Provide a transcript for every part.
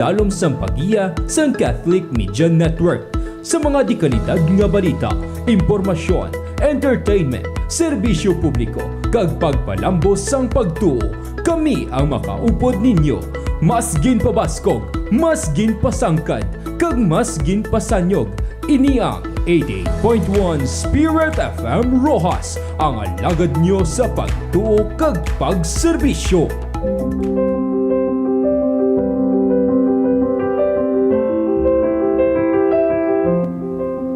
dalom sampagiya sa Catholic Media Network. Sa mga di kalidad nga balita, impormasyon, entertainment, serbisyo publiko, kag pagpalambos sang pagtuo, kami ang makaupod ninyo. Mas ginpabaskog, mas ginpasangkad, kag mas ginpasanyog. Ini ang 88.1 Spirit FM Rojas, ang alagad nyo sa pagtuo kag pagserbisyo.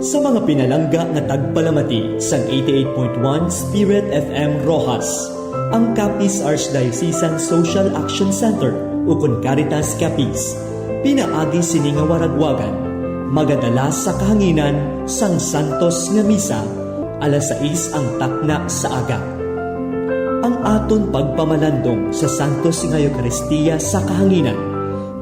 Sa mga pinalangga nga tagpalamati sang 88.1 Spirit FM Rojas, ang Capiz Archdiocesan Social Action Center ukon Caritas Capiz, pinaagi sini nga waragwagan, magadala sa kahanginan sang Santos nga Misa, alas 6 ang takna sa aga. Ang aton pagpamalandong sa Santos nga Eucharistia sa kahanginan,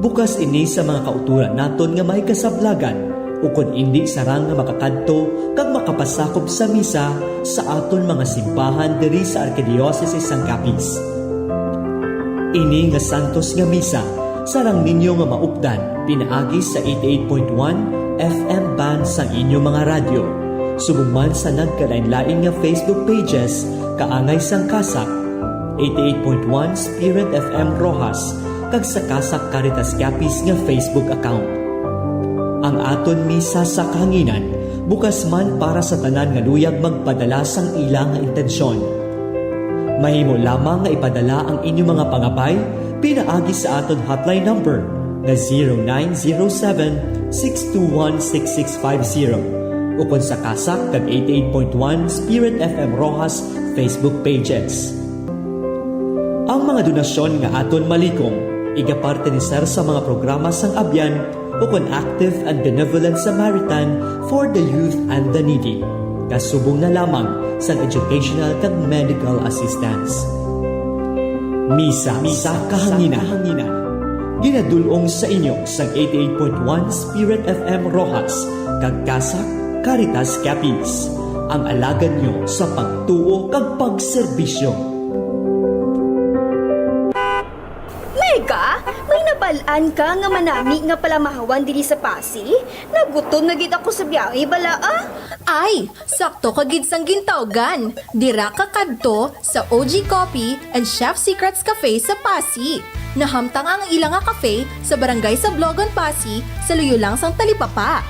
bukas ini sa mga kauturan naton nga may kasablagan, ukon hindi sarang nga makakadto kag makapasakop sa misa sa aton mga simbahan diri sa Archdiocese sang Capiz. Ini nga Santos nga Misa sarang ninyo nga maupdan pinaagi sa 88.1 FM band sang inyo mga radyo. Sumuman sa nagkalain-lain nga Facebook pages kaangay sang Kasak 88.1 Spirit FM Rojas kag sa Kasak Caritas Capiz nga Facebook account. Ang aton misa sa kahanginan, bukas man para sa tanan nga luyag magpadala sang ilang nga intensyon. Mahimo lamang nga ipadala ang inyong mga pangabay, pinaagi sa aton hotline number na 0907-621-6650 ukon sa Kasak kag 88.1 Spirit FM Rojas Facebook pages. Ang mga donasyon nga aton malikong, igaparte ni Sir sa mga programa sang Abyan ukon Active and Benevolent Samaritan for the Youth and the Needy, kasubong na lamang sa educational kag medical assistance. Misa sa kahanginan. Ginadulong sa inyo sa 88.1 Spirit FM Rojas kag Kasak Caritas Capiz, ang alagad nyo sa pagtuo kag pagserbisyo. Mega, may nabalaan ka nga manami nga palamahawan diri sa Pasi? Nagutom na gid ako sa biyahe bala ah. Ay, sakto ka gid sang gintawgan. Dira ka kadto sa OG Coffee and Chef Secrets Cafe sa Pasi. Nahamtang ang ilang nga cafe sa barangay sa Blogon, Pasi, sa luyo lang sang Talipapa.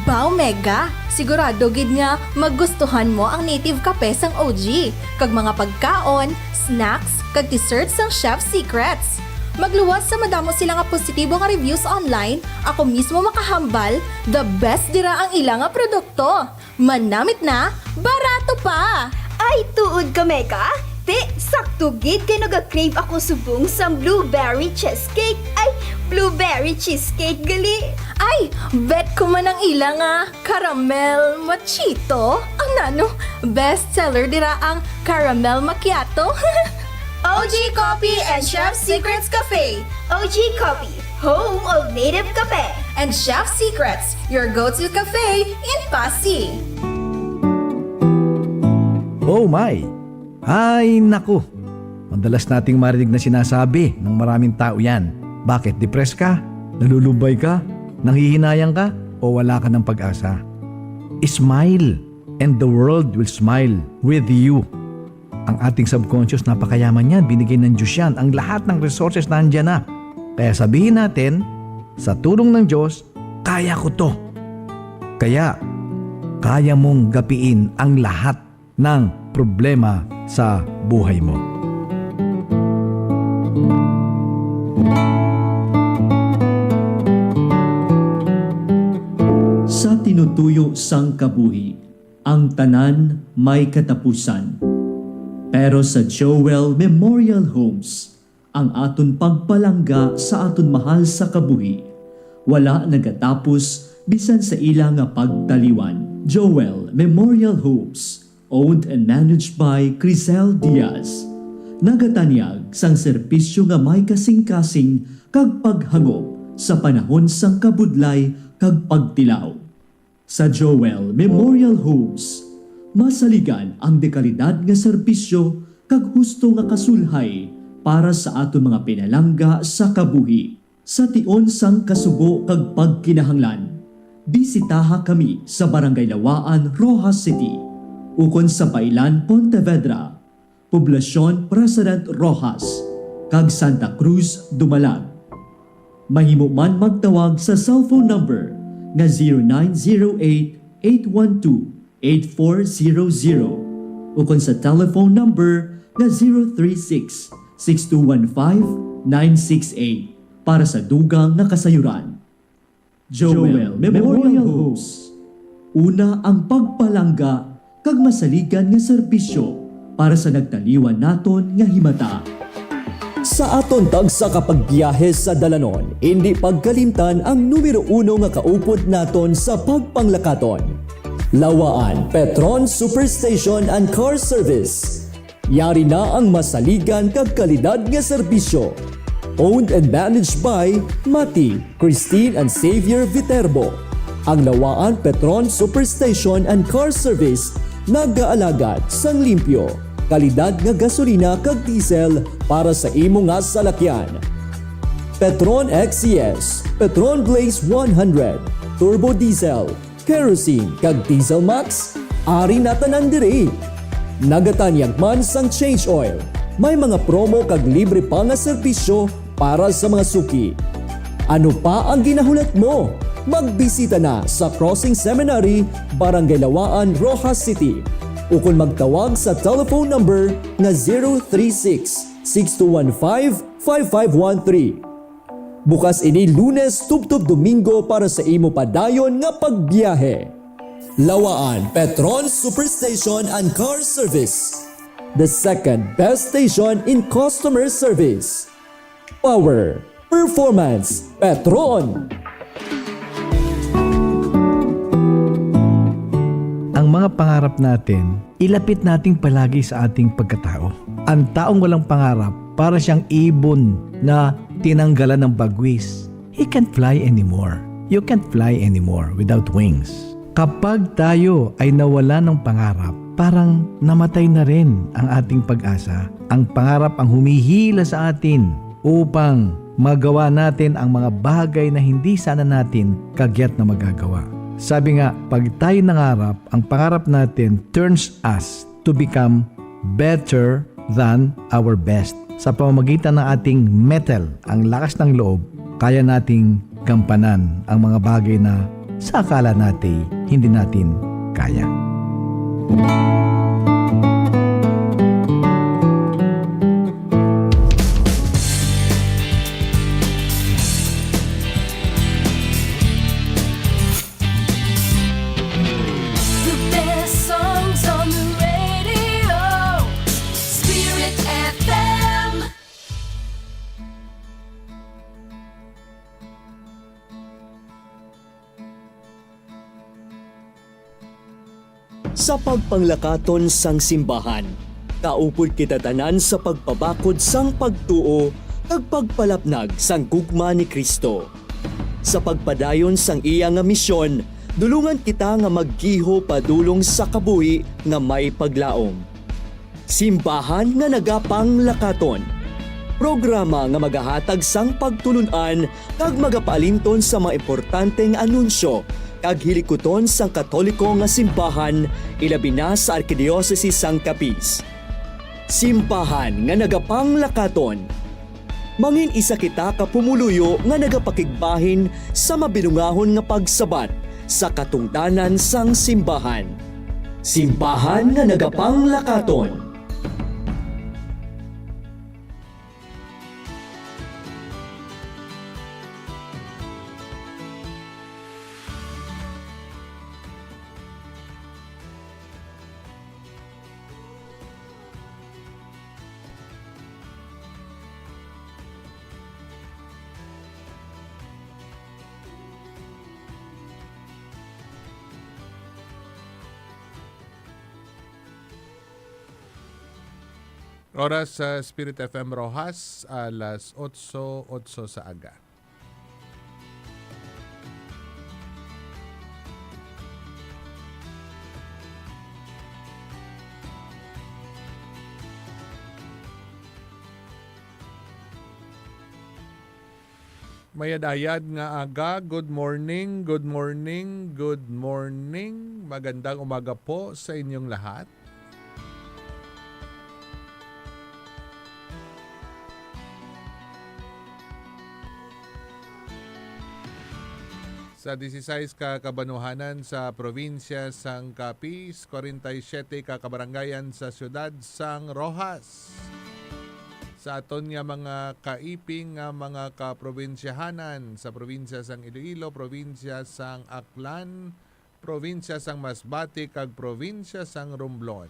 Bao Mega, sigurado gid nga magustuhan mo ang native kape sang OG, kag mga pagkaon, snacks, kag desserts sang Chef Secrets. Magluwas sa madamo sila nga positibo nga reviews online, ako mismo makahambal, the best dira ang ilang nga produkto. Manamit na, barato pa! Ay, tuod ka Mega? Te, sakto gid kay naga-crave ako subong sa blueberry cheesecake. Ay, blueberry cheesecake gali. Ay, bet ko man ang ilang nga caramel machito. Ang nano, bestseller dira ang caramel macchiato. OG Coffee and Chef Secrets Cafe. OG Coffee, home of native cafe. And Chef Secrets, your go-to cafe in Pasig. Oh my! Ay naku! Madalas nating marinig na sinasabi ng maraming tao yan. Bakit? Depressed ka? Nalulumbay ka? Nanghihinayang ka? O wala ka ng pag-asa? Smile and the world will smile with you. Ang ating subconscious, napakayaman yan. Binigay ng Diyos yan. Ang lahat ng resources nandiyan na. Kaya sabihin natin, sa tulong ng Diyos, kaya ko to. Kaya, kaya mong gapiin ang lahat ng problema sa buhay mo. Sa tinutuyo sang kabuhi, ang tanan may katapusan. Pero sa Joel Memorial Homes, ang aton pagpalangga sa aton mahal sa kabuhi, wala nagatapos bisan sa ilang nga pagtaliwan. Joel Memorial Homes, owned and managed by Crisel Diaz, nagatanyag sang serbisyo nga may kasing-kasing kag paghangop sa panahon sang kabudlay kag pagtilaw. Sa Joel Memorial Homes, masaligan ang dekalidad nga serbisyo kag husto nga kasulhay para sa aton mga pinalangga sa kabuhi. Sa tion sang kasubo kag pagkinahanglan, bisitaha kami sa Barangay Lawaan, Rojas City, ukon sa Pailan, Pontevedra, Poblasyon President Rojas, kag Santa Cruz, Dumalag. Mahimo man magtawag sa cellphone number nga 0908-812-8400 ukon sa telephone number nga 036-6215-968 para sa dugang na kasayuran. Joel Memorial Homes. Una ang pagpalangga kag masaligan nga serbisyo para sa nagtaliwan naton nga himata. Sa aton tagsa kapag biyahe sa dalanon, hindi pagkalimtan ang numero 1 nga kaupod naton sa pagpanglakaton. Lawaan Petron Superstation and Car Service. Yari na ang masaligan kag kalidad nga serbisyo. Owned and managed by Mati, Christine and Xavier Viterbo. Ang Lawaan Petron Superstation and Car Service nag-aalagad sang limpyo, kalidad nga gasolina kag diesel para sa imo nga salakyan. Petron XCS, Petron Blaze 100, Turbo Diesel, Kerosene kag Diesel Max, ari na tanan diri. Nagatanyag man sang change oil. May mga promo kag libre pa nga serbisyo para sa mga suki. Ano pa ang ginahulat mo? Magbisita na sa Crossing Seminary, Barangay Lawaan, Rojas City. O kung magtawag sa telephone number na 036-6215-5513. Bukas ini Lunes tubtob Domingo para sa imo padayon nga pagbiyahe. Lawaan Petron Superstation and Car Service. The second best station in customer service. Power, performance, Petron. Ang mga pangarap natin, ilapit nating palagi sa ating pagkatao. Ang taong walang pangarap, para siyang ibon na tinanggalan ng bagwis. He can't fly anymore. You can't fly anymore without wings. Kapag tayo ay nawala ng pangarap, parang namatay na rin ang ating pag-asa. Ang pangarap ang humihila sa atin upang magawa natin ang mga bagay na hindi sana natin kagyat na magagawa. Sabi nga, pag tayo nangarap, ang pangarap natin turns us to become better than our best. Sa pamamagitan ng ating metal, ang lakas ng loob, kaya nating gampanan ang mga bagay na sa akala natin hindi natin kaya. The best songs on the radio, Spirit FM. Sa pagpanglakaton sang simbahan, kaupod kita tanan sa pagpabakod sang pagtuo kag pagpalapnag sang gugma ni Kristo. Sa pagpadayon sang iya nga misyon, dulungan kita nga maggiho padulong sa kabuhi nga may paglaom. Simbahan nga nagapang lakaton. Programa nga magahatag sang pagtulunan kag magapalinton sa mga importanteng anunsyo kag hilikuton sang Katoliko nga simbahan ilabi na sa Arkidiocese sang Capiz. Simbahan nga nagapang lakaton. Mangin isa kita ka pumuluyo nga nagapakigbahin sa mabinungahon nga pagsabat sa katungdanan sang simbahan. Simbahan nga nagapang lakaton. Oras sa Spirit FM Rojas, alas 8:08 sa aga. Mayadayad nga aga, good morning, good morning, good morning. Magandang umaga po sa inyong lahat. Sa 16 ka kabanuhanan sa probinsya sang Capiz, 47 ka kabarangayan sa siyudad sang Rojas. Sa aton nga mga kaiping nga mga kaprobinsyahanan sa probinsya sang Iloilo, probinsya sang Aklan, probinsya sang Masbate kag probinsya sang Romblon.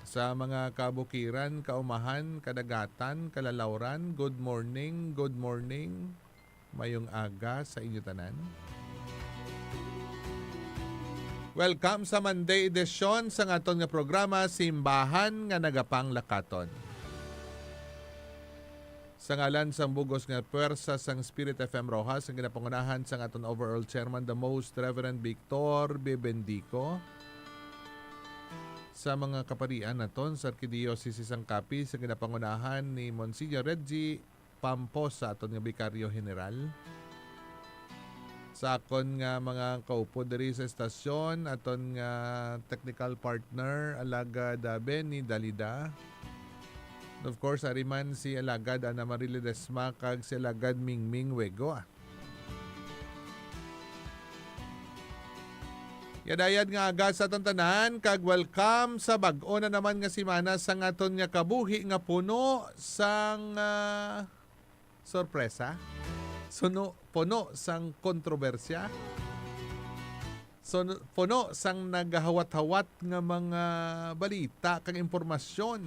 Sa mga kabukiran, kaumahan, kadagatan, kalalawran, good morning, mayong aga sa inyo tanan. Welcome sa Monday edition sa aton nga programa Simbahan nga Nagapanglakaton. Sa ngalan sang bugos nga puwersa sang Spirit FM Rojas, ang ginapangunahan sang aton overall chairman, the Most Reverend Victor Bebendico. Sa mga kaparian naton sa Arkidiocese sang Capiz, ang ginapangunahan ni Monsignor Reggie Pamposa, aton nga Bikaryo General. Sa akon nga mga kaupo diri sa estasyon, aton nga technical partner Alagad Benny Dalida. Of course, ariman si Alagad Ana Marie Ledesma kag si Alagad Mingming Wego. Yadayad nga aga sa aton tanan kag welcome sa bag-o na naman nga semana sa aton nga kabuhi nga puno sang sorpresa. Puno sang kontrobersya. Puno sang nagahawat-hawat nga mga balita kang impormasyon.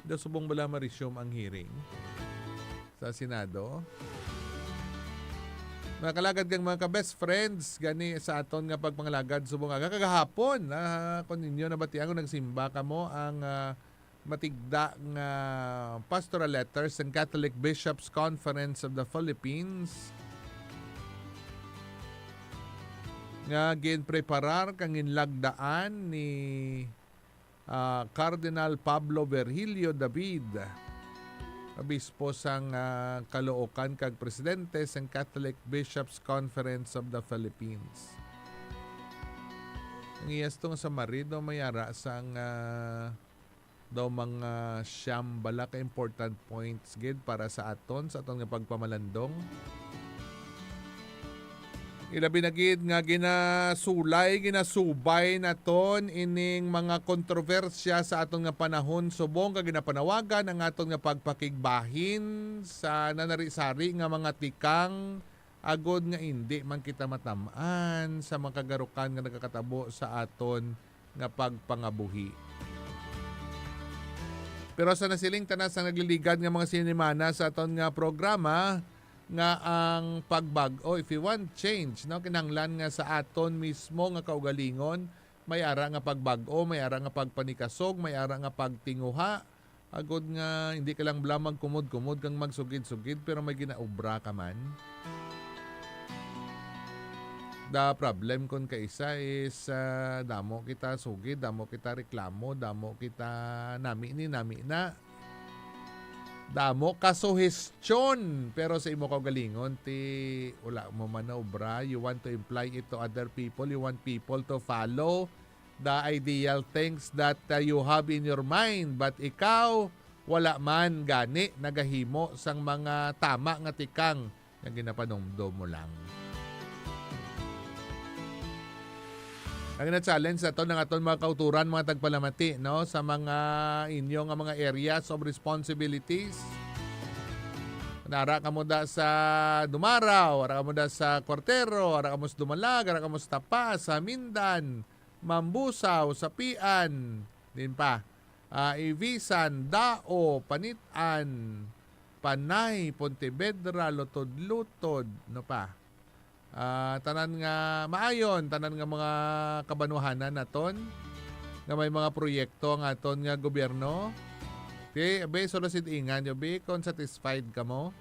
Daw subong bala ma-resume ang hearing sa Senado. Mga kalagad kang mga ka-best friends gani sa aton nga pagpangalagad subong aga kagahapon kun ninyo nabatian ko nagsimba kamo ang matigda nga pastoral letters ng Catholic Bishops Conference of the Philippines nga ginpreparar kang inlagdaan ni Cardinal Pablo Virgilio David, obispo sang Caloocan kag presidente sang Catholic Bishops Conference of the Philippines. Ang iyastong sa marido mayara sang daw mga siyam bala ka important points gid para sa aton nga pagpamalandong. Ilabi na gid nga ginasubay naton ining mga kontrobersya sa aton nga panahon subong kag ginapanawagan ang aton nga pagpakigbahin sa nanarisari nga mga tikang agod nga hindi man kita matamaan sa mga kagarukan nga nagakatabo sa aton nga pagpangabuhi. Pero sa nasiling tanas ang nagliligad nga mga sinimana sa aton nga programa nga ang pagbag-o, if you want change, no, kinahanglan nga sa aton mismo nga kaugalingon, may ara nga pagbag-o, may ara nga pagpanikasog, may ara nga pagtinguha, agod nga hindi ka lang blamang kumod-kumod kang magsugid-sugid pero may ginaubra ka man. The problem kon kaisa is damo kita sugid, damo kita reklamo, damo kita nami na. Damo ka suhestyon pero sa imo kaugalingon ti wala mo man na obra. You want to imply it to other people, you want people to follow the ideal things that you have in your mind, but ikaw wala man gani nagahimo sang mga tama nga tikang nga ginapanomdom mo lang. Ang na-challenge na ito ng aton mga kauturan, mga tagpalamati, no? Sa mga inyo nga mga areas of responsibilities. Nara ka mo da sa Dumaraw, ara ka mo da sa Cortero, ara ka mo sa Dumalag, ara ka mo sa Tapas, sa Mindan, Mambusaw, Sapian, din pa, Ibisan, Dao, Panitan, Panay, Pontevedra, Lutod-Lutod, no pa. Tanan nga maayon, tanan nga mga kabanuhanan naton nga may mga proyekto nga aton nga gobyerno. Okay, abe solosid ingan yo be kung satisfied ka mo.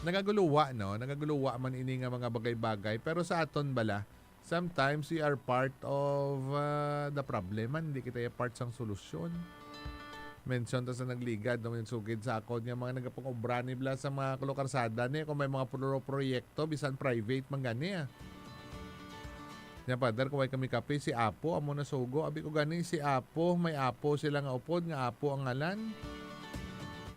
Nagaguluwa man ini nga mga bagay-bagay pero sa aton bala sometimes we are part of the problem, hindi kita yung part sang solusyon. Mention to sa nagligad no, yung sugid sa akon nga mga nagapang-obra nibla sa mga kalokarsada ni kung may mga proyekto bisan private man gani. Nya padar kung may kami kape si Apo amo na sugo abi ko gani si Apo may Apo sila nga upod nga Apo ang ngalan.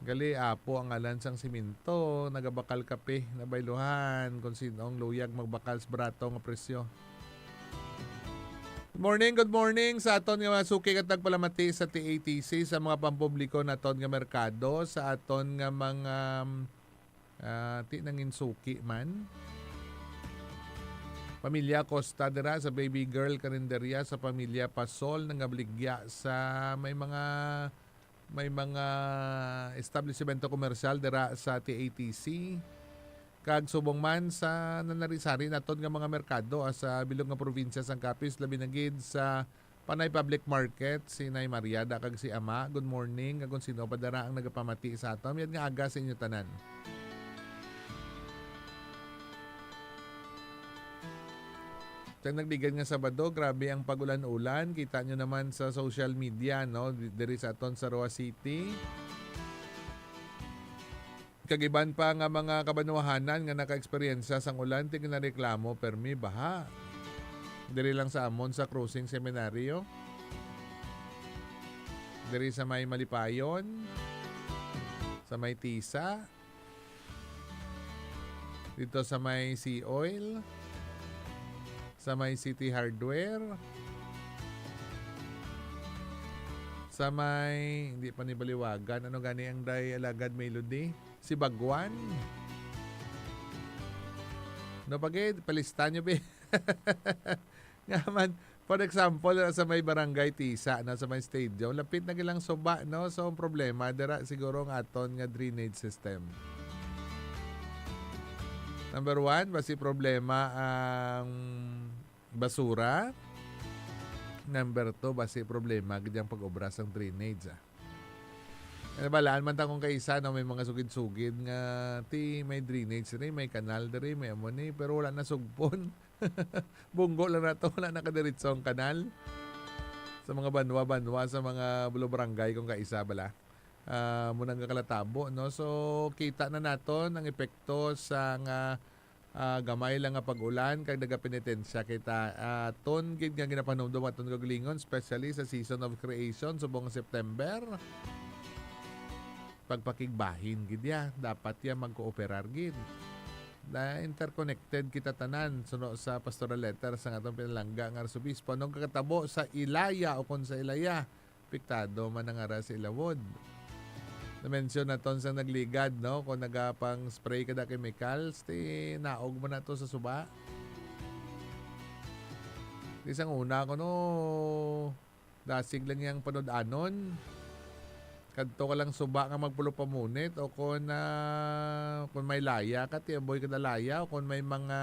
Gali Apo ang ngalan sang siminto nagabakal kape na bayluhan kung sino ang luyag magbakal sa brato nga presyo. Good morning sa aton nga suki at nagpalamati sa TATC sa mga pampubliko na aton nga merkado sa aton nga mga ti nangin suki man. Pamilya Costa dira sa Baby Girl Karinderya sa pamilya Pasol nang abligya sa may mga establishmento komersyal dira sa TATC. Kag subong man sa nanarisari naton nga mga merkado sa bilog nga probinsya sang Capiz labi na gid sa Panay Public Market si Nay Mariada kag si Ama. Good morning kag sino pa dara ang nagapamati sa aton. Yan nga aga sa inyo tanan. Sa nagbigan nga Sabado, grabe ang pagulan-ulan. Kita nyo naman sa social media, no? Diri sa aton sa Roa City. Kagiban pa nga mga kabanuhanan nga naka-eksperyensya sang ulan ting nareklamo permi baha. Diri lang sa amon sa Cruising Seminaryo. Diri sa may Malipayon. Sa may Tisa. Dito sa may Sea Oil. Sa may City Hardware. Sa may hindi pa ni baliwagan ano gani ang day alagad melody si Bagwan. No pagid palistan nyo be. Nga man, for example, sa may barangay Tisa, na sa may stadium, lapit na gilang suba, no? So, ang problema, dira siguro ang aton nga drainage system. Number 1, basi problema ang basura. Number 2, basi problema ganyang pag-obra sang drainage. Balaan man ta kung kaisa na may mga sugid-sugid nga may drainage rin, may kanal rin, may amon pero wala na sugpon. Bunggo lang na to, wala na kadiritsong kanal. Sa mga banwa-banwa, sa mga bulo barangay kung kaisa bala. Munang kalatabo, no? So, kita na naton ang epekto sa nga gamay lang nga pag-ulan kag nagapenitensya kita aton gid nga ginapanumdum aton kaglingon, especially sa season of creation subong September. Pagpakigbahin gid ya dapat ya magkooperar gid na interconnected kita tanan suno sa pastoral letter sa atong pinalangga nga arsobispo nung kakatabo sa Ilaya o kon sa Ilaya piktado man nga ra sa Ilawod na mention naton sa nagligad no kung nagapang spray kada chemicals ti naog man nato sa suba isang una ko no dasig lang yang panud-anon kadto ka lang suba nga magpulo pamunit o kung may laya ka tiyaboy ka na laya o kung may mga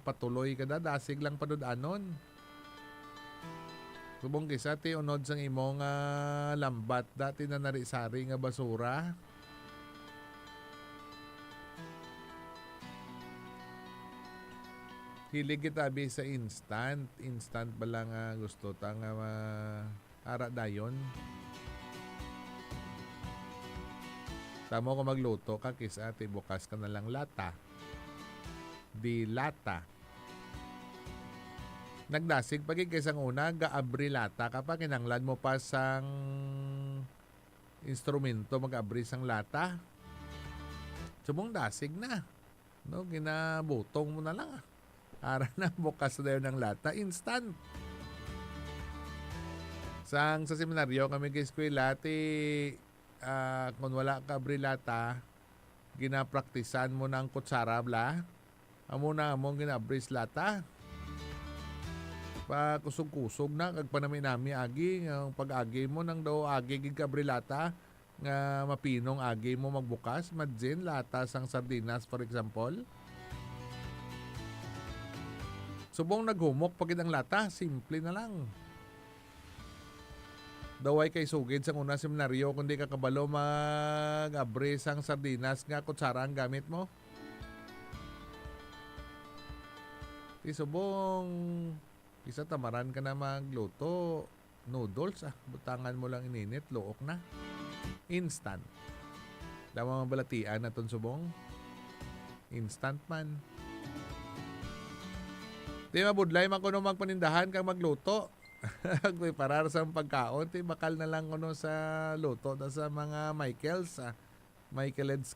patuloy ka na dasig lang panud-anon subong kisa ti unod sang imong lambat dati na narisari nga basura hilig kita abi sa instant ba lang gusto ta nga ara dayon. Tamo ko magluto ka kis ate bukas ka na lang lata. Di lata. Nagdasig pagig kaysang una gaabri lata kapag kinanglan mo pa sang instrumento mag-abri sang lata. Subong dasig na. No, ginabutong mo na lang. Ara na bukas na yun ng lata instant. Sa seminaryo kami kay eskwela kung wala ka brilata, ginapraktisan mo ng kutsara bla. Amo na among ginabris lata. Pa kusog-kusog na kag panami-nami agi ang pag-agi mo nang daw agi gid ka brilata nga mapinong agi mo magbukas madjen lata sang sardinas for example. Subong naghumok pagid ang lata, simple na lang. Daway kay sugid sa una seminaryo kundi kakabalo mag-abri sang sardinas nga kutsara ang gamit mo. Ti subong Isa tamaran ka na magluto. Noodles, butangan mo lang ininit, luok na. Instant. Dama mabalatian na ton subong. Instant man. Di mabudlay man kuno magpanindahan kang magluto. May parar sa pagkaon, ti bakal na lang kuno sa luto na sa mga Michaels, Michaeleds.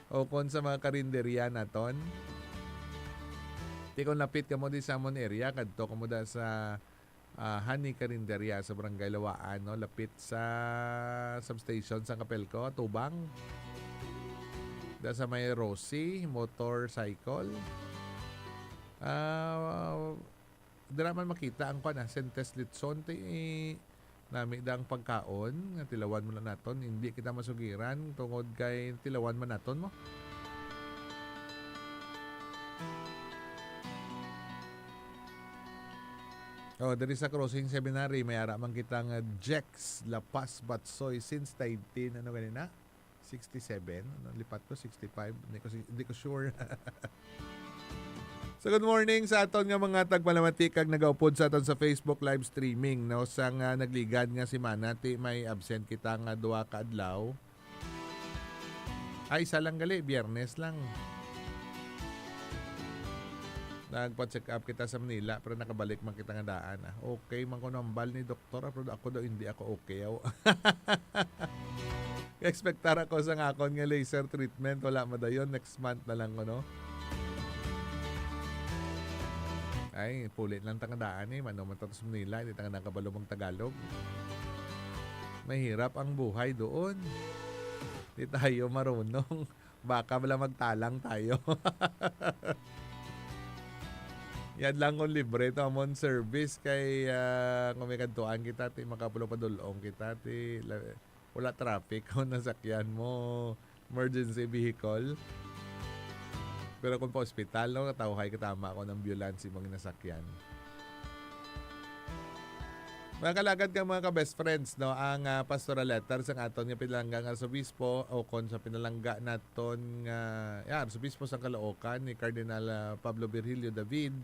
O kon sa mga karinderya naton. Ti kung lapit ka mo di sa amon area, kadto ka mo da sa Honey Karinderya sa Barangay Lawaan, no? Lapit sa substation sa Capelco, Tubang. Da sa may Rosie Motorcycle. Dira man makita ang Sentes Litson ti nami dang pagkaon nga tilawan mo na naton, hindi kita masugiran tungod kay tilawan man naton mo. Dari sa Crossing Seminary, may ara man kitang Jex La Paz Batsoy since 19, ano ganina? 67? Ano, lipat ko, 65? Hindi ko sure. So good morning sa aton nga mga tagpalamati kag nagaupod sa aton sa Facebook live streaming, no? Sang nagligad nga si Manati, may absent kita nga duha ka adlaw. Ay, isa lang gali, Biyernes lang. Nagpa-check up kita sa Manila pero nakabalik man kita nga daan. Okay man ko nambal ni doktor pero ako daw hindi ako okay. Expectar ako sa ngakon nga laser treatment. Wala madayon. Next month na lang ko, no? Ay, pulit lang tangandaan eh. Mano man sa Manila. Hindi tanga nakabalo mong Tagalog. Mahirap ang buhay doon. Hindi tayo marunong. Baka wala magtalang tayo. Yan lang kung libre ito amon service kay kung may kantuan kita ti makapulo padulong kita ti wala traffic kung nasakyan mo emergency vehicle. Pero kung pa ospital, no, katawhay katama ako ng ambulance mong nasakyan. Mga kalagad ka mga ka-best friends, no, ang pastoral letter sa aton nga pinalangga nga Arsobispo o kon sa pinalangga naton nga Arsobispo sa Caloocan ni Cardinal Pablo Virgilio David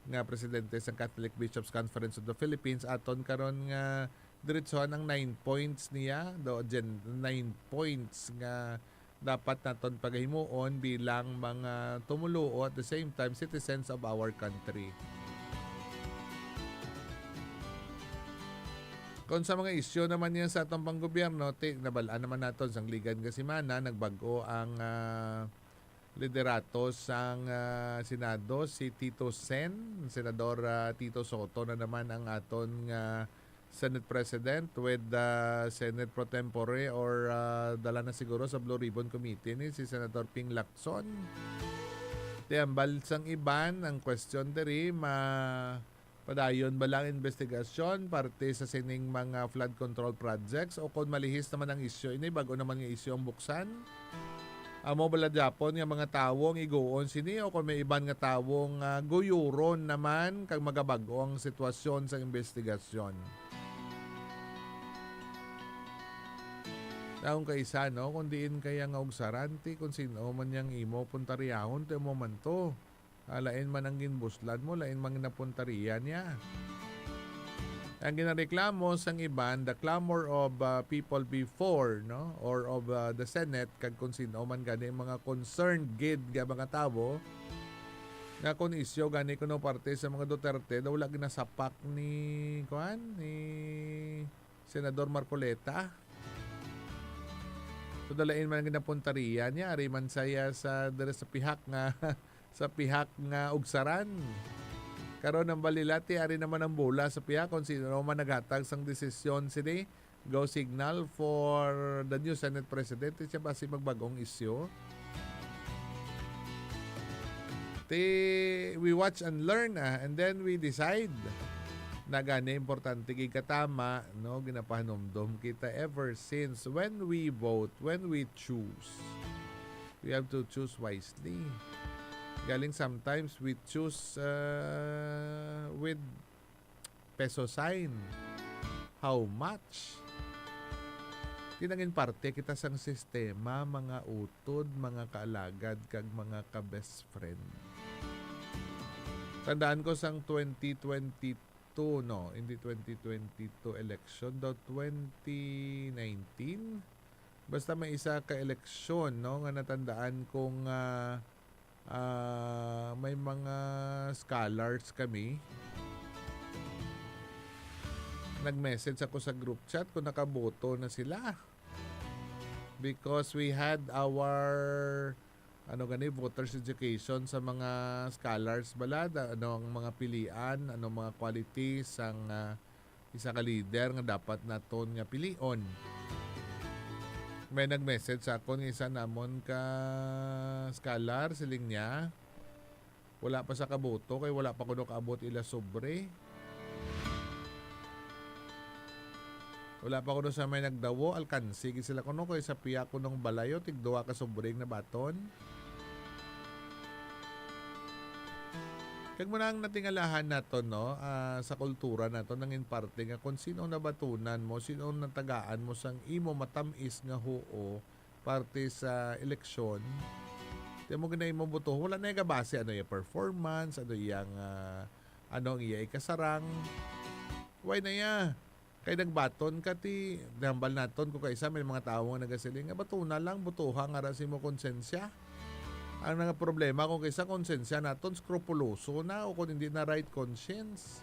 nga presidente sa Catholic Bishops Conference of the Philippines. Aton karon nga diretsohan ang 9 points niya, 9 points nga dapat naton paghimuon bilang mga tumuluo at the same time citizens of our country. Kung sa mga isyu naman yan sa atong panggobyerno, nabalaan naman naton sang ligan Gasimana, nagbago ang liderato sang Senado, si Tito Sen, Senador Tito Soto na naman ang aton Senate President with Senate Pro Tempore or dala na siguro sa Blue Ribbon Committee ni si Senator Ping Lacson. Tiambal sang iban ang question diri padayon ba lang investigasyon parte sa sining mga flood control projects o kung malihis naman ang isyu ini bago naman nga isyu ang buksan. Amo bala Japon nga mga tawong iguon sini o kung may iban nga tawong guyuron naman kag magabago ang sitwasyon sa investigasyon. Taong kaisa, no, kung diin kaya nga ugsaranti kung sino man yang imo puntariyahon te mo man to. Lain man ang ginbuslan mo, lain man ginapuntariyan niya. Ang ginareklamo sang iban, the clamor of people before, no, or of the Senate kag kung sino man gani mga concerned gid nga mga tawo nga kung isyo gani kuno parte sa mga Duterte daw wala ginasapak ni Senador Marcoleta. So dalain man ginapuntariyan niya ari man saya sa pihak nga ugsaran. Karon ang balilati ari naman ang bola sa pihak kung sino man naghatag sang desisyon sini go signal for the new Senate President siya basi magbagong isyu. We watch and learn and then we decide na gani importante kay katama, no, ginapahanomdom kita ever since when we vote, when we choose, we have to choose wisely. Galing sometimes we choose with peso sign. How much? Kinangin parte kita sang sistema, mga utod, mga kaalagad, kag mga ka-best friend. Tandaan ko sang 2022, no? Hindi 2022 election, daw 2019. Basta may isa ka eleksyon, no? Nga natandaan kong may mga scholars kami. Nag-message ako sa group chat kung nakaboto na sila. Because we had our voters education sa mga scholars balada, ang mga pilian, mga qualities ang isa ka leader nga dapat naton nga pilion. May nag-message sa ako ng isa namon ka scholar, siling niya wala pa sa kaboto kay wala pa kuno kaabot ila sobre. Wala pa kuno sa may nagdawo alkansi sila kuno kay sa piya ko ng balayo tigduwa ka sobreng na baton. Kag mo nang natingalahan nato, no, sa kultura nato nang in parte nga kung sino nabatunan mo, sino natagaan mo sang imo matamis nga huo parte sa eleksyon. Di mo ganay mo buto, wala na yung base ano yung performance, ano yung ang iya ikasarang. Why na ya? Kay nagbaton ka ti dambal naton ko kaysa may mga tao nga nagasiling nga batuna lang butuha nga rasi mo konsensya. Ang nga problema kung kaysa konsensya naton skrupuloso na o kung hindi na right conscience.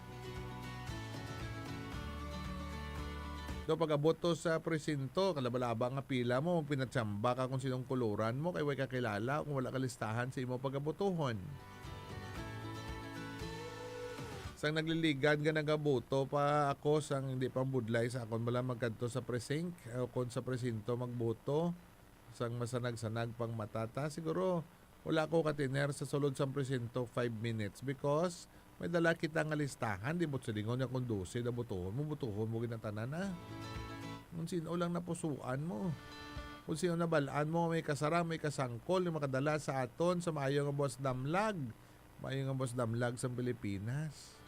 Do pag-aboto sa presinto, kalabalaba nga pila mo, pinatsamba ka kung sinong kuluran mo, kay way kakilala kung wala ka listahan sa imo pag-abotohon. Sang nagliligan ka nagaboto pa ako sang hindi pa budlay sa akon bala magkanto sa precinct o kung sa presinto magboto sang masanag-sanag pang matata siguro wala ko katiner sa sulod sa presinto 5 minutes because may dala kita nga listahan di mo sa lingon nga kung 12 na butuhon mo ginatanan na kung sino lang napusuan mo kung sino nabalaan mo may kasarang may kasangkol yung makadala sa aton sa maayo nga boss damlag sa Pilipinas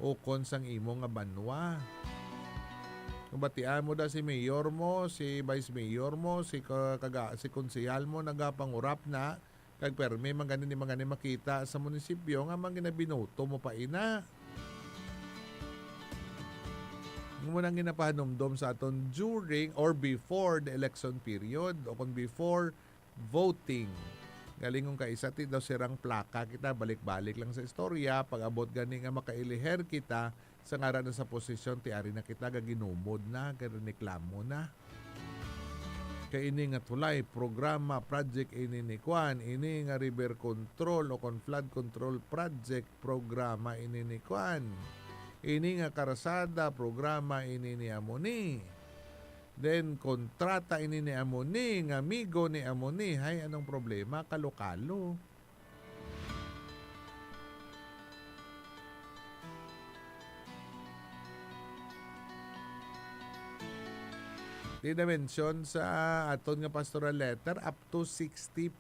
o kon sang imo nga banwa. Kung batian mo da si mayor mo, si vice mayor mo, si konsehal mo nagapangurap na kag permi mangani makita sa munisipyo nga man ginabinoto mo pa ina. Mo nang ginapahanomdom sa aton during or before the election period o kung before voting. Galingong kaisa ti daw sirang plaka kita balik-balik lang sa istorya pag abot gani nga makailiher kita sa ngaran sa posisyon ti ari na kita gaginumod na reklamo na kay ini nga tulay programa project ini ni Kwan ini nga river control o flood control project programa ini ni Kwan ini nga karasada programa ini ni Amoni. Then, kontrata ini ni Amoni, ng amigo ni Amoni. Hay, anong problema? Kalo-kalo. Dinamention sa aton nga pastoral letter up to 60%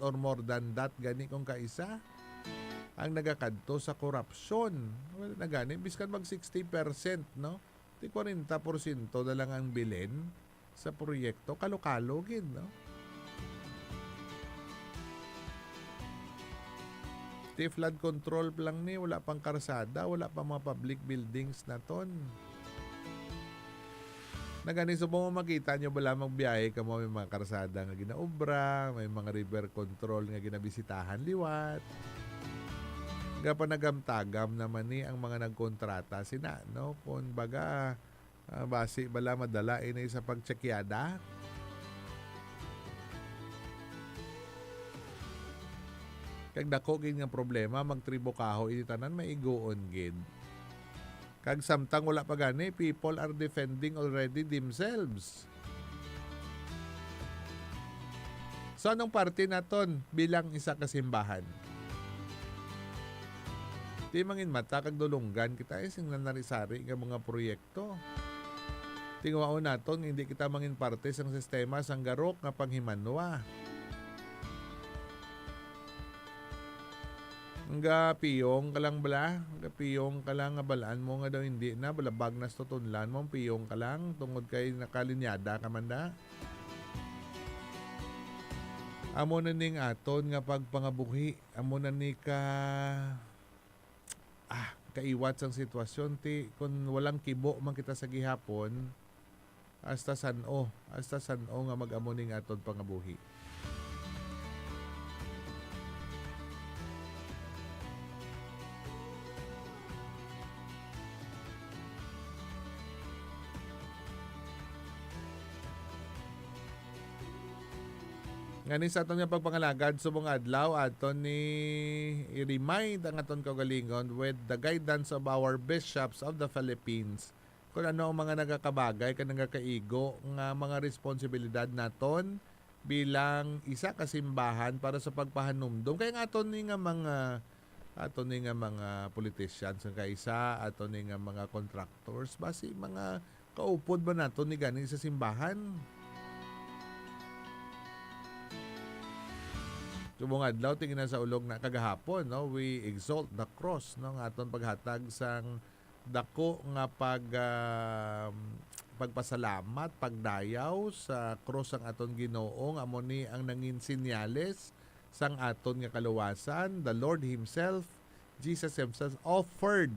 or more than that gani kung kaisa ang nagakadto sa korupsyon. Well, na gani, biskan mag 60%, no? 40% na lang ang bilin sa proyekto. Kalo-kalo gid, no? Di flood control lang ni, wala pang karsada, wala pang mga public buildings na ton. Nagani so mo makita nyo bala magbiyahe ka mo may mga karsada nga ginaobra, may mga river control nga ginabisitahan liwat. Gapa nagamtagam naman ni ang mga nagkontrata sina, no? Kung baga basi bala madala ini sa pagtsekyada. Kag dako gid nga problema magtribo kaho ini tanan maigoon gid. Kag samtang wala pa gani people are defending already themselves. So anong parte naton bilang isa ka simbahan? Di mangin mata kag dulunggan kita sing nanarisari nga mga proyekto. Tingwao naton hindi kita mangin parte sang sistema sang garok nga panghimanwa. Nga piyong ka lang bala, nga piyong ka lang nga balaan mo nga daw hindi na balabag na tutunlan mo piyong ka lang tungod kay nakalinyada ka man da. Amo na ning aton nga pagpangabuhi, amo na ni kaiwat sang sitwasyon ti kung walang kibo man kita sa gihapon hasta san-o nga mag-amo ning aton pangabuhi. Ngani sa aton nga pagpangalagad subong adlaw aton ni i-remind ang aton kaugalingon with the guidance of our bishops of the Philippines kung ano ang mga nagakabagay kan nagakaigo nga mga responsibilidad naton bilang isa ka simbahan para sa pagpahanumdum kay nga aton ni nga mga politicians nga kaisa aton ni nga mga contractors basi mga kaupod ba naton ni gani sa simbahan. Subong adlaw tingin na sa ulog na kagahapon, no, we exalt the cross, no, nga aton paghatag sang dako nga pagpasalamat, pagdayaw sa cross ang aton Ginoo nga amo ni ang nangin sinyales sang aton nga kaluwasan. The Lord himself, Jesus himself offered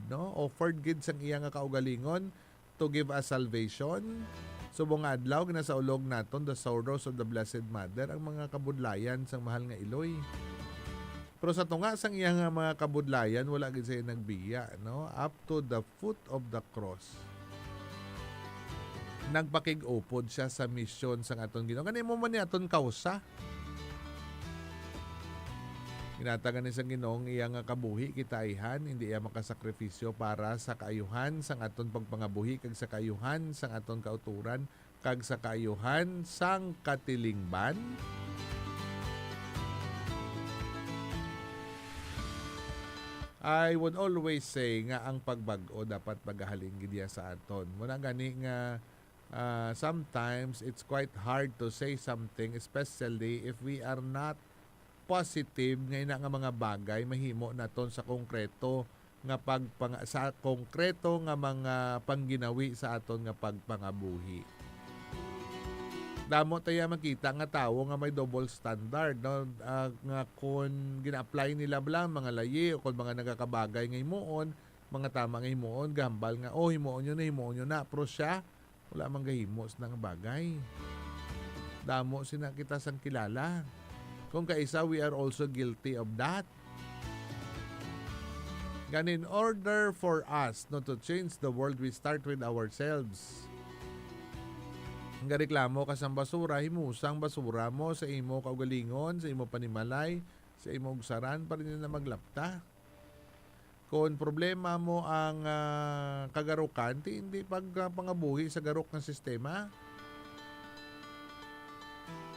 gid sang iya nga kaugalingon to give us salvation. Subong adlaw gina sa ulog naton the sorrows of the Blessed Mother, ang mga kabudlayan sang mahal nga Iloy. Pero sa tunga sang iya nga mga kabudlayan wala gid siya nagbiya, no, up to the foot of the cross. Nagpakig-upod siya sa misyon sang aton Ginoo. Kani mo man ni aton kausa. Ginatagan ni sang Ginoong iya nga kabuhi kitaihan, hindi iya makasakripisyo para sa kaayuhan sang aton pagpangabuhi kag sa kaayuhan sang aton kauturan kag sa kaayuhan sang katilingban. I would always say nga ang pagbag-o dapat pagahalin gid sa aton. Muna gani nga sometimes it's quite hard to say something especially if we are not positive ngayon nga mga bagay mahimo naton sa konkreto nga sa konkreto nga mga pangginawi sa aton nga pagpangabuhi. Damo tayo makita nga tawo nga may double standard, no, nga kung gina-apply nila lang mga layi o kung mga nagakabagay nga himuon, mga tama nga himuon, gambal nga himuon yun na pero siya wala man gahimo sa nga bagay. Damo sina kita sang kilala. Kung kaisa, we are also guilty of that. And in order for us not to change the world, we start with ourselves. Ang reklamo ka sa basura, himusang basura mo sa imo kaugalingon, sa imo panimalay, sa imo ugsaran, pa rin na maglapta. Kung problema mo ang kagarukan, hindi pagpangabuhi sa garok ng sistema.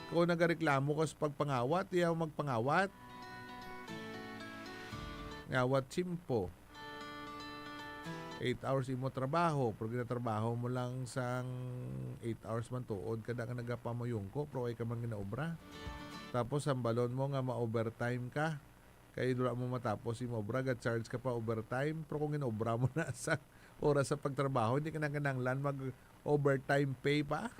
Kung nagareklamo ka sa pagpangawat, iyaw magpangawat. Ngawat simpo. 8 hours imo trabaho. Pero ginatrabaho mo lang sang 8 hours man tuod. Kada ka nagapamayong ko, pero ay ka man ginaobra. Tapos ang balon mo nga ma-overtime ka. Kaya wala mo matapos imo obra, charge ka pa overtime. Pero kung ginaobra mo na sa oras sa pagtrabaho, hindi ka na kananglan mag-overtime pay pa.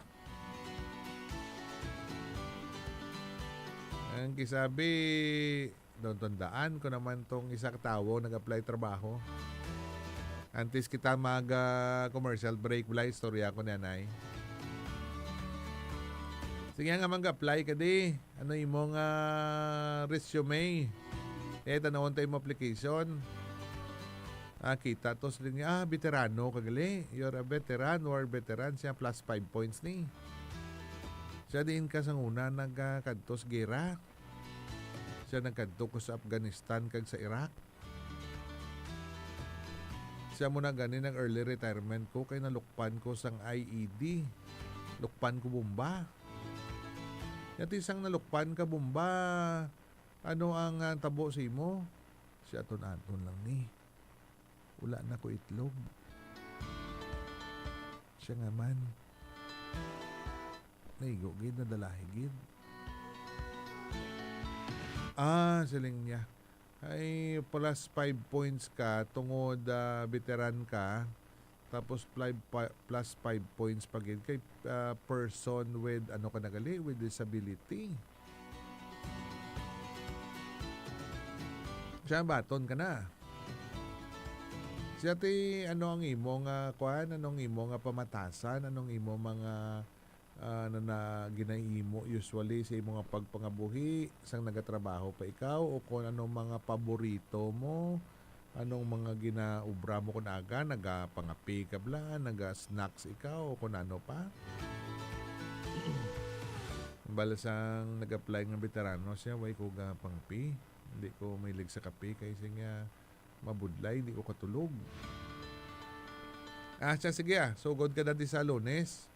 Ang kisabi, doon tandaan ko naman tong isang tao nag-apply trabaho. Antes kita mag-commercial break, wala istorya ko nanay. Sige nga mag-apply ka di. Ano imong resume? Tanawon tayo mo application. Kita to sa linya, veterano kagali. You're a veteran or veteran. Siya plus 5 points ni. Siya din ka sa una nagkadtos gera. Siya nagkadto ko sa Afghanistan kag sa Iraq. Siya muna ganin ang early retirement ko kay nalukpan ko sang IED. Lukpan ko bomba. Yati isang nalukpan ka bomba. Ano ang tabo sa imo? Siya aton-aton lang ni. Wala na ko itlog. Siya nga man. Naigo gid na dalahi gid. Siling niya. Ay plus 5 points ka tungod veteran ka. Tapos plus 5 points pa gid kay person with ano ka nagali with disability. Siya baton ka na. Siya ti ano ang imo nga kuan, anong imo nga pamatasan, anong imo mga na ginaimo usually sa imo nga pagpangabuhi sang nagatrabaho pa ikaw o kung anong mga paborito mo, anong mga ginaubra mo kun aga, nagapangapi ka bla, naga-snacks ikaw o kung ano pa. Balasang nag-apply ng veterano siya, way ko ga pangapi. Hindi ko mahilig sa kape kasi nga mabudlay, hindi ko katulog. Siya, sige sugod ka dati sa Lunes.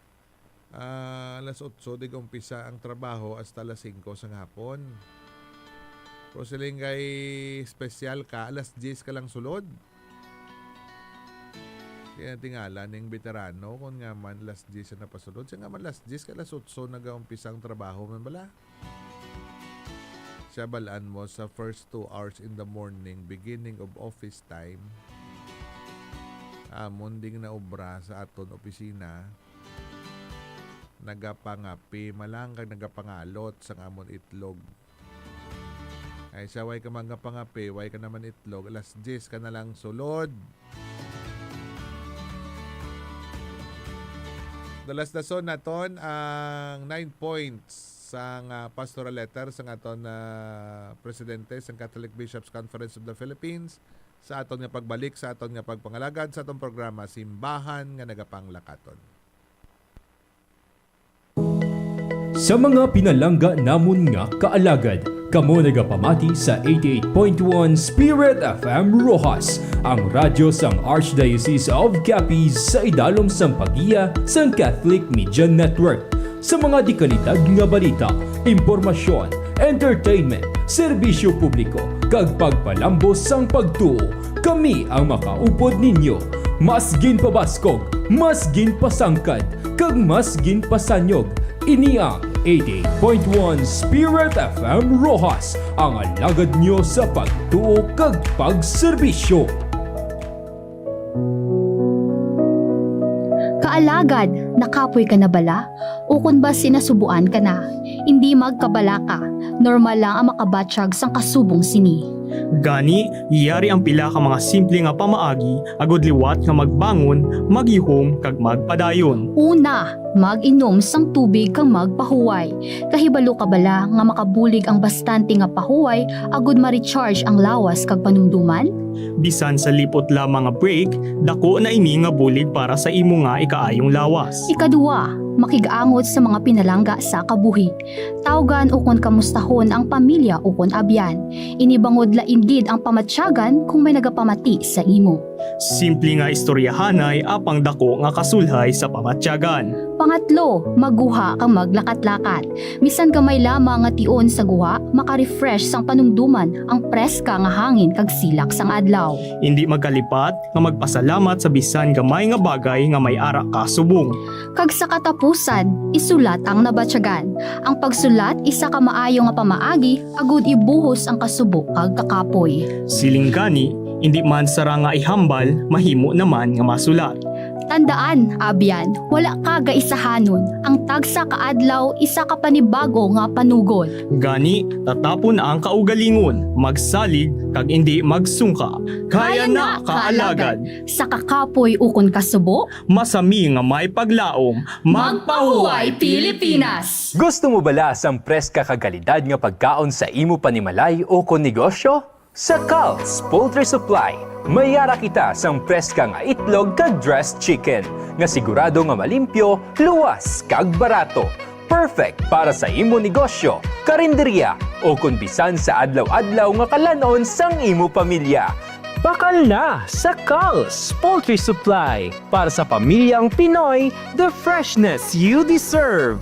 Alas 8 di umpisa ang trabaho hasta alas 5 sa hapon. Pero siling kay special ka, alas 10 ka lang sulod. Kaya tingala ng veterano kung nga man alas 10 na pasulod. Siya nga man alas 10 ka alas 8 nag-umpisa ang trabaho man bala. Siya balaan mo sa first 2 hours in the morning, beginning of office time. Munding na obra sa aton opisina. Nagapangapi, malangkag nagapangalot sa amon itlog. Ay siya, way ka mga pangapi, way ka naman itlog, alas 10 ka na lang sulod. Dalas-dason naton ang 9 points sang pastoral letter sang aton presidente sang Catholic Bishops Conference of the Philippines sa aton nga pagbalik sa aton nga pagpangalagad sa aton programa Simbahan nga Nagapanglakaton. Sa mga pinalangga namon nga kaalagad, kamo nagapamati sa 88.1 Spirit FM Rojas, ang radyo sang Archdiocese of Capiz sa idalom sang pagiya sang Catholic Media Network. Sa mga dikanitag nga balita, impormasyon, entertainment, serbisyo publiko, kag pagpalambos sang pagtuo, kami ang makaupod ninyo. Mas ginpabaskog, mas ginpasangkad, kag mas ginpasanyog. Ini ang 88.1 Spirit FM Rojas, ang alagad nyo sa pagtuo kag pagserbisyo. Kaalagad, nakapoy ka na bala? O kung ba sinasubuan ka na? Hindi magkabala ka, normal lang ang makabatsyag sang kasubong sini. Gani, iyari ang pila ka mga simple nga pamaagi, agod liwat nga magbangon, magihom, kag magpadayon. Una, mag-inom sang tubig kang magpahuway. Kahibalo ka bala nga makabulig ang bastante nga pahuway, agod ma-recharge ang lawas kag panumduman? Bisan sa lipot lamang nga break, dako na ini nga bulig para sa imo nga ikaayong lawas. Ikaduwa, makigaangot sa mga pinalangga sa kabuhi. Tawgan ukon kamustahon ang pamilya ukon abyan. Inibangod la indid ang pamatsyagan kung may nagapamati sa imo. Simple nga istoryahanay apang dako nga kasulhay sa pamatsyagan. Pangatlo, magguha kang maglakat-lakat. Bisan gamay lamang nga tion sa guha, maka-refresh sang panumduman ang preska nga hangin kag silak sang adlaw. Hindi magkalipat nga magpasalamat sa bisan gamay nga bagay nga may ara ka subong. Kag sa katapusan, isulat ang nabatsyagan. Ang pagsulat isa ka maayo nga pamaagi, agud ibuhos ang kasubo kag kakapoy. Siling gani, hindi man sara nga ihambal, mahimo naman nga masulat. Tandaan, abyan, wala ka gaisahanon. Ang tagsa kaadlaw, isa ka panibago nga panugod. Gani, tatapon na ang kaugalingon, magsalig, kag hindi magsungka. Kaya na kaalagad. Sa kakapoy ukon kasubo, Masami nga may paglaom, magpahuway Pilipinas! Gusto mo bala sang preska kagalidad nga pagkaon sa imo panimalay o kon negosyo? Sa Cal's Poultry Supply, mayara kita sang preska nga itlog kag dressed chicken nga sigurado nga malimpyo, luwas kag barato. Perfect para sa imo negosyo, karinderya o kun bisan sa adlaw-adlaw nga kalanon sang imo pamilya. Bakal na sa Cal's Poultry Supply para sa pamilyang Pinoy, the freshness you deserve.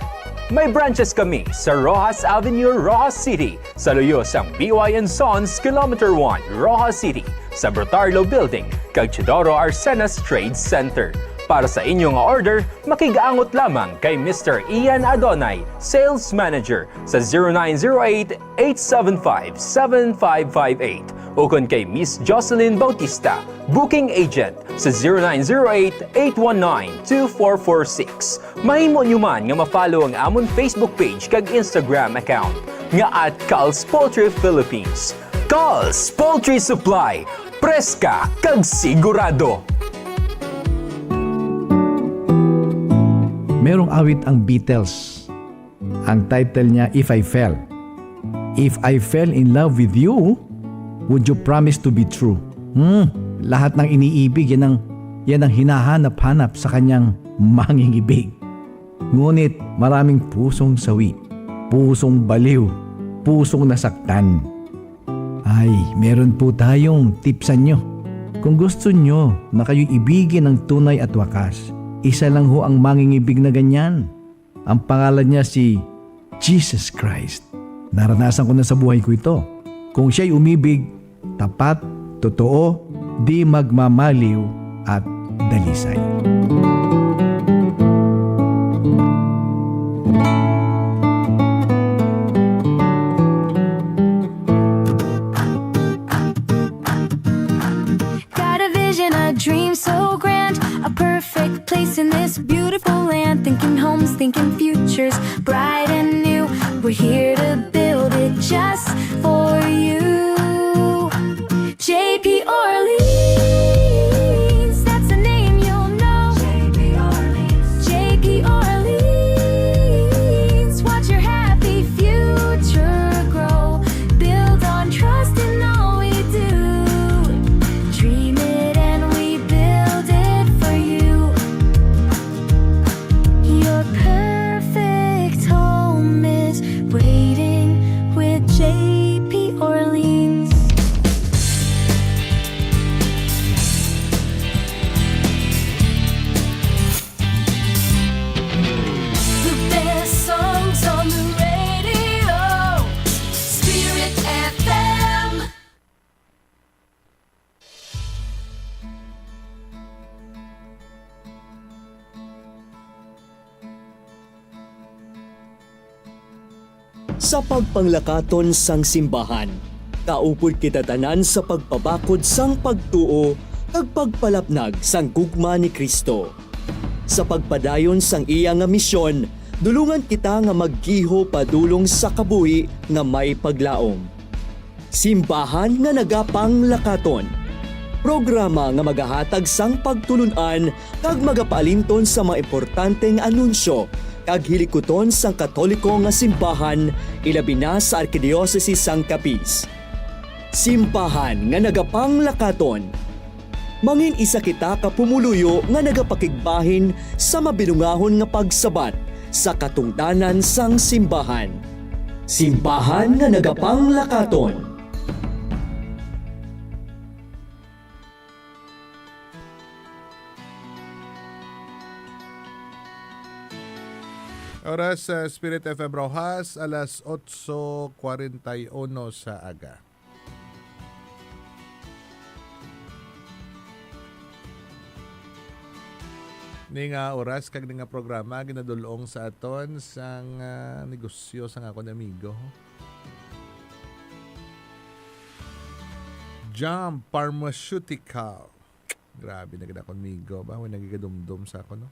May branches kami sa Rojas Avenue, Rojas City, sa luyos ang BY & Sons Kilometer 1, Rojas City, sa Brotarlo Building, kag Chidoro Arsenas Trade Center. Para sa inyong order, makigaangot lamang kay Mr. Ian Adonay, Sales Manager sa 0908-875-7558 o kung kay Miss Jocelyn Bautista, Booking Agent sa 0908-819-2446. Mahimo nyo man nga ma-follow ang amon Facebook page kag Instagram account. nga at Carl's Poultry Philippines. Carl's Poultry Supply, preska kag sigurado. Merong awit ang Beatles. Ang title niya, If I Fell. If I fell in love with you, would you promise to be true? Lahat ng iniibig, yan ang hinahanap-hanap sa kanyang mangingibig. Ngunit maraming pusong sawi, pusong baliw, pusong nasaktan. Ay, meron po tayong tipsan nyo. Kung gusto nyo na kayo'y ibigin ng tunay at wakas, isa lang ho ang mangingibig na ganyan. Ang pangalan niya si Jesus Christ. Naranasan ko na sa buhay ko ito. Kung siya'y umibig, tapat, totoo, di magmamaliw at dalisay. Got a vision, a dream so grand, a perfect place in this beautiful land. Thinking homes, thinking futures, bright and new. We're here to build it just for you. JP Orleans, that's a name you'll know. JP Orleans, JP Orleans, watch your happy future grow. Build on trust in all we do. Dream it and we build it for you. Your perfect home is waiting with JP Orleans. The best songs on the radio, Spirit FM. Sa pagpanglakaton sang simbahan, kaupod kita tanan sa pagpabakod sang pagtuo kag pagpalapnag sang gugma ni Kristo. Sa pagpadayon sang iya nga misyon, dulungan kita nga maggiho padulong sa kabuhi nga may paglaom. Simbahan nga nagapang lakaton. Programa nga magahatag sang pagtulunan kag magapaalinton sa mga importanteng anunsyo kag hilikuton sang Katoliko nga simbahan ilabi na sa Arkidiocese sang Capiz. Simbahan nga nagapang lakaton. Mangin isa kita ka pumuluyo nga nagapakigbahin sa mabilungahon nga pagsabat sa katungdanan sang simbahan. Simbahan nga nagapang lakaton. Oras sa Spirit FM Rojas, alas 8:41 sa aga. Ni nga oras kag ni nga programa ginadulong sa aton sang negosyo sang akong amigo. Jam Pharmaceutical. Grabe na gid akong amigo ba, way nagigadumdum sa ako no.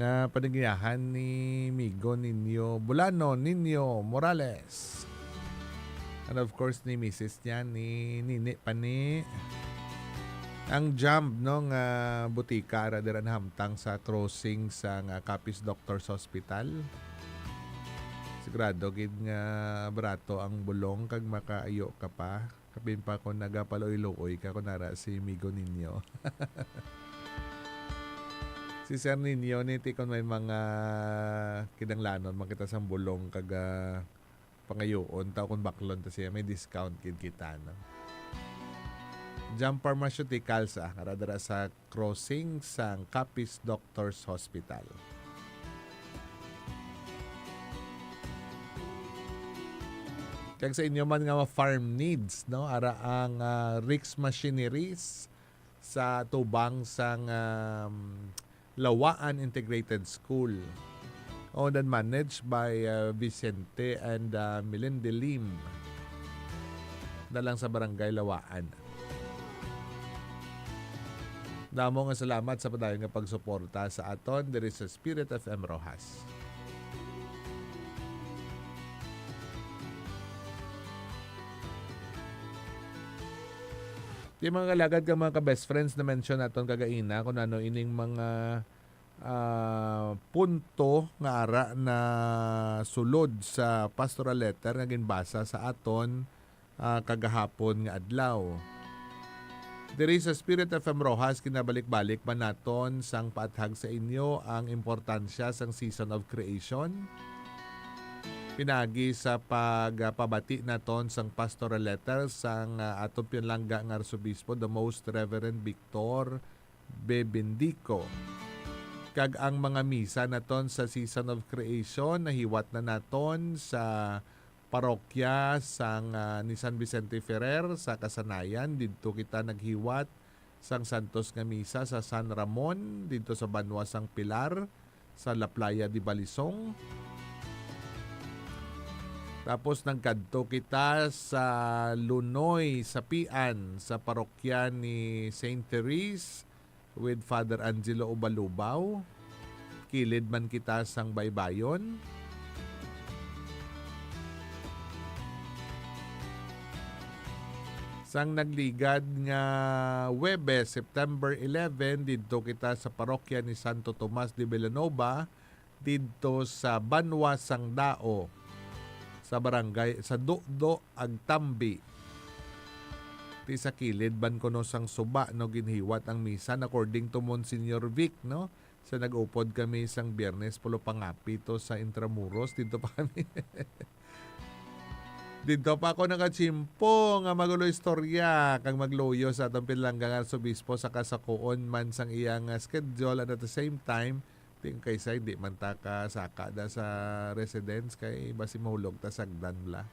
Na panagyahan ni Migo ninyo Bulano ninyo Morales. And of course ni Mrs. niya ni Nini Pani. Ang jam no nga butika ra diran hamtang sa crossing sa Capiz Doctors Hospital. Sigurado gid nga barato ang bulong kag makaayo ka pa. Kapin pa ko nagapaloy-loy ka kunara si Migo ninyo. Si Sir Ninyo niti kon may mga kinanglanon makita sang bulong kag pangayoon tao kung baklon ta siya may discount kid kita no. Jam Pharmaceuticals karadara sa crossing sang Capiz Doctors Hospital. Kag sa inyo man nga farm needs no ara ang Rix Machineries sa tubang sang Lawaan Integrated School. Owned and managed by Vicente and Melinde Lim. Dalang sa Barangay Lawaan. Damo nga salamat sa padayon nga pagsuporta sa aton diri sa Spirit FM Rojas. Yung mga kalagad ka mga ka-best friends na mention naton kagaina kung ano ining mga punto nga ara na sulod sa pastoral letter nga ginbasa sa aton kagahapon nga adlaw. Diri sa Spirit FM Rojas, kinabalik-balik man naton sang paathag sa inyo ang importansya sang season of creation. Pinagi sa pagpabati naton sang pastoral letter sang aton pinalangga nga Arsobispo, the Most Reverend Victor Bebendico. Kag ang mga misa naton sa season of creation nahiwat na naton sa parokya sang ni San Vicente Ferrer sa Kasanayan. Dito kita naghiwat sang Santos nga misa sa San Ramon dito sa Banwa sang Pilar sa La Playa de Balisong. Tapos nagkadto kita sa Lunoy, sa Pian, sa parokya ni St. Therese with Father Angelo Ubalubaw. Kilid man kita sang Baybayon. Sang nagligad nga Webes, September 11, dito kita sa parokya ni Santo Tomas de Villanova, dito sa Banwa sang Dao, sa barangay sa Dukdo Agtambi. Ti sa kilid ban kuno sang suba no ginhiwat ang misa according to Monsignor Vic no. Sa nag-upod kami sang Biyernes pulo pangapi to sa Intramuros dito pa kami. Dito pa ako nakachimpo nga magulo istorya kang magloyo sa atong pinalanggang Arsobispo sa kasakuon man sang iyang schedule and at the same time ting kaysa hindi man ta ka saka da sa residence kay basi mahulog ta sagdan la.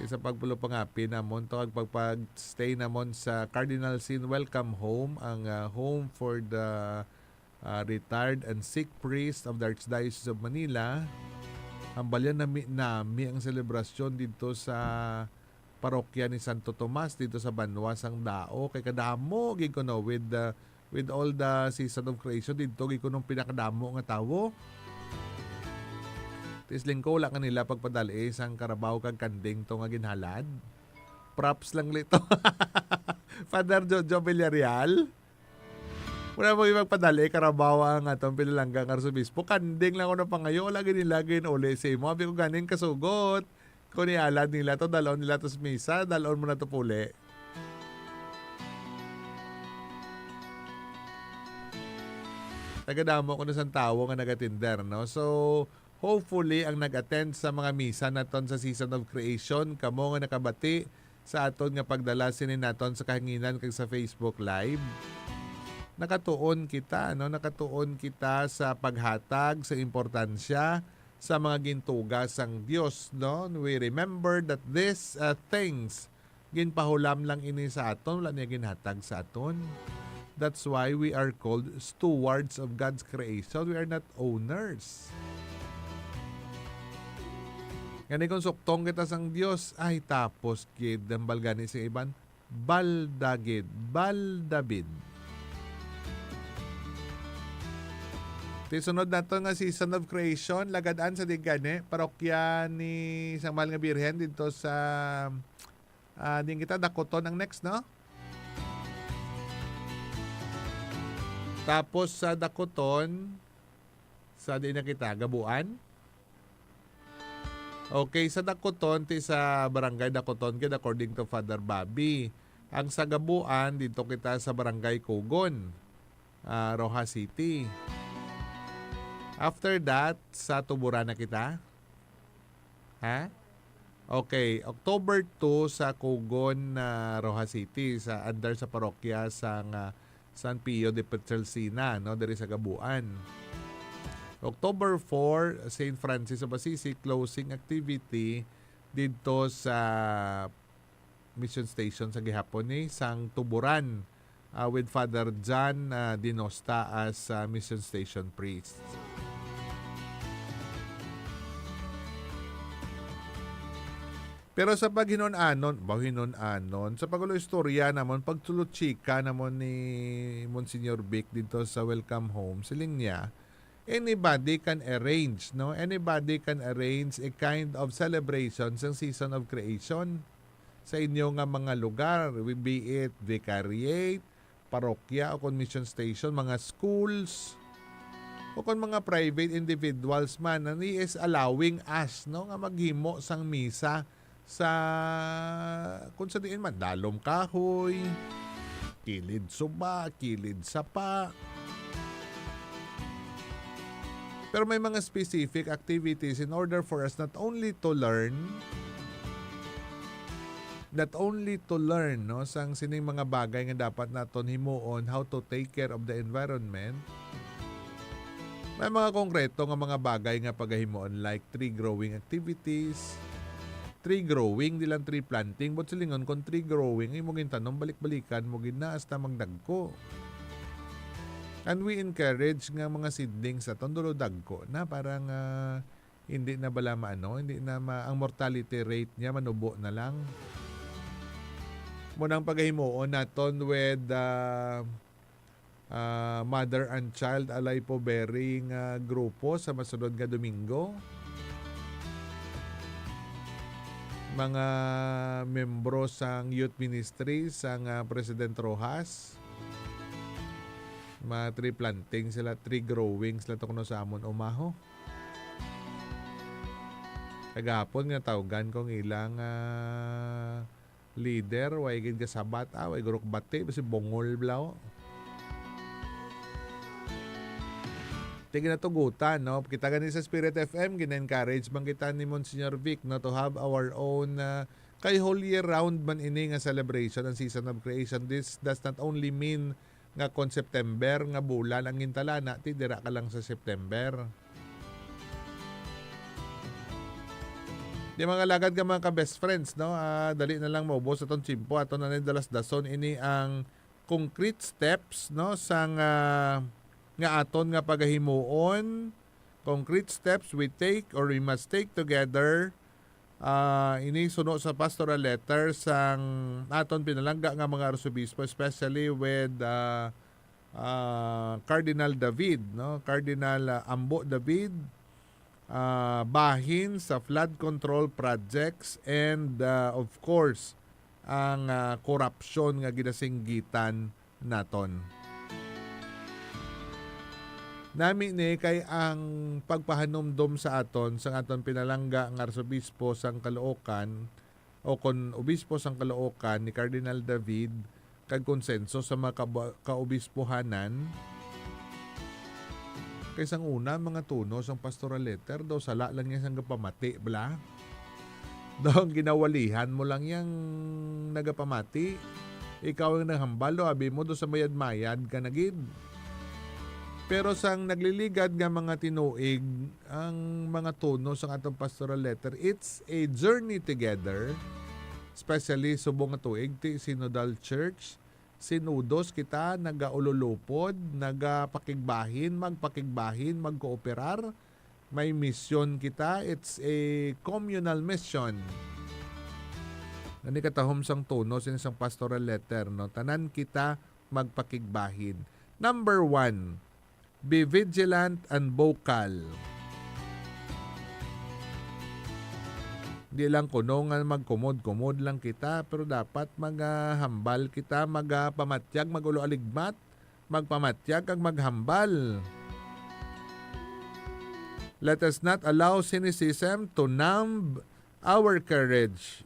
Sa pagpulo pangapi namon to pagstay namon sa Cardinal Sin Welcome Home, ang home for the retired and sick priest of the Archdiocese of Manila. Ang balyan nami ang selebrasyon dito sa parokya ni Santo Tomas dito sa Banwa sang Dao kay kadamo gid ko no with all the season of creation dito gid ko nung pinakadamo nga tawo. Tisling ko wala kanila pagpadali sang Carabao kag kanding to nga ginhalad. Props lang lito. Father Jojo Villarreal. Wala mo magpadali Carabao ang atong pinalanggang Arsobispo. Kanding lang ko na pangayo. Lagi nila uli sa imo. Abi ko ganing kasugot. Kung nialad nila to, dalon nila to sa misa, dalon mo na to puli. Tagadamo ko na sa tawo nga nagatinder, no? So, hopefully, ang nag-attend sa mga misa naton sa Season of Creation, kamo nga nakabati sa aton nga pagdala sinin naton sa kahanginan kag sa Facebook Live. Nakatuon kita, no? Nakatuon kita sa paghatag sa importansya sa mga gintuga sang Dios, no? We remember that these things ginpahulam lang ini sa aton, wala niya ginhatag sa aton. That's why we are called stewards of God's creation. We are not owners. Gani kung suktong kita sang Dios, ay tapos gid dambal gani sa iban, baldagid, baldabid. Sunod na to nga Season of Creation, lagadaan sa digane, parokya ni Sang Mahal nga Birhen dito sa din kita Dakoton ang next, no? Tapos sa Dakoton, sa di na kita, Gabuan. Okay, sa Dakoton, ti sa Barangay Dakoton, kid according to Father Bobby. Ang sa Gabuan, dito kita sa Barangay Cogon, Rojas City. After that, sa Tuburan na kita. Ha? Okay, October 2 sa Cogon, Rojas City, sa under sa parokya sang San Pio de Petrelsina, no, diri sa Gabuan. October 4, St. Francis of Assisi, closing activity dito sa mission station sa gihapon ni sang Tuburan with Father John Dinosta as mission station priest. Pero sa paghinon-anon, sa pagulo istorya namon, pagtulot chika namon ni Monsignor Vic dito sa Welcome Home, siling niya, anybody can arrange, no? Anybody can arrange a kind of celebration sa season of creation sa inyo nga mga lugar, be it vicariate, parokya o mission station, mga schools, o kung mga private individuals man, na ni is allowing us, no, nga maghimo sang misa sa kung sa diin man, dalom kahoy, kilid suba, kilid sapa. Pero may mga specific activities in order for us not only to learn, no, sang sining mga bagay nga dapat naton himuon how to take care of the environment. May mga konkreto nga mga bagay nga paghimuon like tree growing activities, tree growing, di lang tree planting, but silingon kung tree growing, ay mo gintanong balik-balikan mo gina hasta magdagko. And we encourage nga mga seedlings sa tondulo dagko na parang hindi na bala maano, hindi na ang mortality rate niya manubo na lang. Munang paghimuon naton with mother and child alay po bearing grupo sa masunod nga Domingo. Mga membro sang youth ministry sang President Rojas, mga tree planting sila, tree growing sila to kuno sa amon umaho. Kagapon nga tawgan kong ilang leader, way gid kasabat, way gurok bati, basi bongol blaw. Tingin na tugutan, no? Kita gani sa Spirit FM, gina-encourage bang kita ni Monsignor Vic, no, to have our own kay whole year round man ini nga celebration ang season of creation. This does not only mean nga kon September nga bulan ang gintalana, ti dira ka lang sa September. Di mga lagad ka mga ka-best friends, no? Dali na lang maubos atong tsimpo, ato na dalas-dason ini ang concrete steps, no, sang nga aton nga pagahimuon, concrete steps we take or we must take together. Ini suno sa pastoral letter sang aton pinalangga nga mga arsobispo, especially with Cardinal David, no, Cardinal Ambo David, bahin sa flood control projects and of course ang corruption nga ginasinggitan naton. Nami ni kay ang pagpahanumdom sa aton sang aton pinalangga ng arsobispo sang Caloocan o kon obispo sang Caloocan ni Cardinal David kag konsenso sa mga kaobispohanan. Kay sang una mga tuno sang pastoral letter daw sala lang niya sang gapamati bla. Daw ginawalihan mo lang yang nagapamati. Ikaw ang naghambal do abi mo do sa mayad-mayad ka na gid. Pero sang nagliligad nga mga tinuig ang mga tono sa atong pastoral letter, it's a journey together, especially subong nga tuig ti Synodal Church. Sinudos kita, nagaululupod, nagapakigbahin, magkooperar. May mission kita, it's a communal mission. Nani katahom sang tono sa isang pastoral letter, no? Tanan kita magpakigbahin. Number 1, be vigilant and vocal. Di lang kuno nga magkumod-kumod lang kita, pero dapat maghambal kita, magpamatyag, magulo aligmat, magpamatyag kag maghambal. Let us not allow cynicism to numb our courage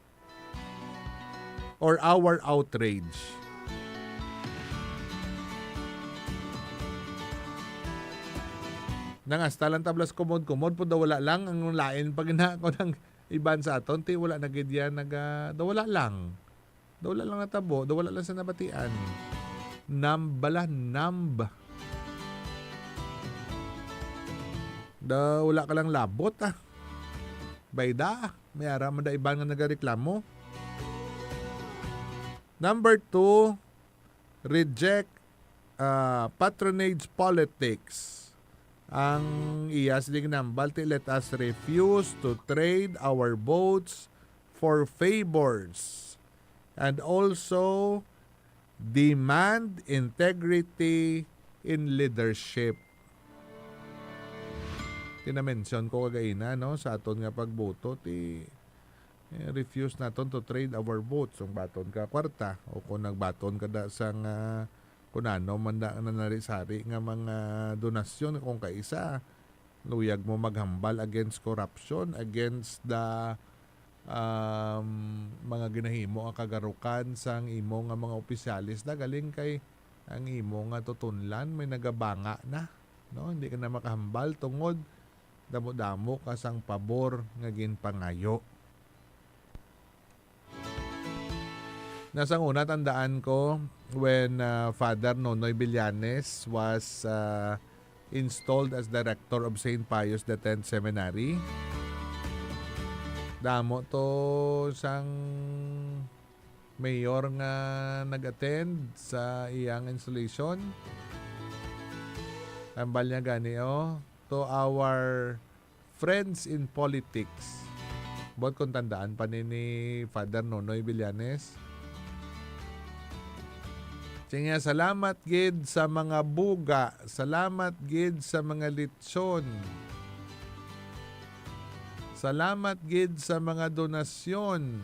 or our outrage. Nangasta lang tablas kumod-kumod po daw wala lang ang lain pag ko ng iban sa aton ti wala na gid yan daw wala lang natabo daw wala lang sa nabatian nambala daw wala ka lang labot bayda may ara man da iban nga nagareklamo. Number 2, reject patronage politics. Ang iya siling nambal ti let us refuse to trade our votes for favors and also demand integrity in leadership. Tinamention ko kagaina no sa aton nga pagboto refuse naton to trade our votes kung baton ka kwarta o kung nagbaton ka da sa kunano man da narisari nga mga donasyon kung kaisa luyag mo maghambal against corruption, against the mga ginahimo ang kagarukan sang imo nga mga opisyalis na galing kay ang imo nga tutunlan may nagabanga na no, hindi ka na makahambal tungod damo-damo ka sang pabor nga ginpangayo. Nasang una tandaan ko when Father Nonoy Villanes was installed as director of St. Pius X Seminary. Damo to sang mayor nga nag-attend sa iyang installation. Tambal niya gani to our friends in politics. Bot kung tandaan pa ni Father Nonoy Villanes. Siya salamat gid sa mga buga, salamat gid sa mga litson. Salamat gid sa mga donasyon.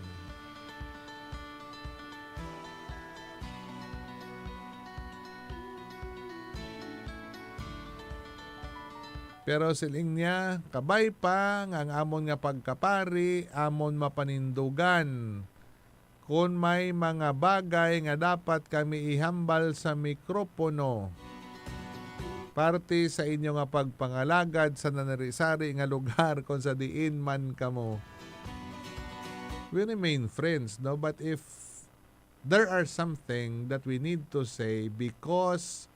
Pero siling niya, kabay pa ang amon nga pagkapari, amon mapanindugan. Kung may mga bagay nga dapat kami ihambal sa mikropono, parte sa inyo nga pagpangalagad sa nanarisari nga lugar kung sa diin man kamo. We remain friends, no? But if there are something that we need to say because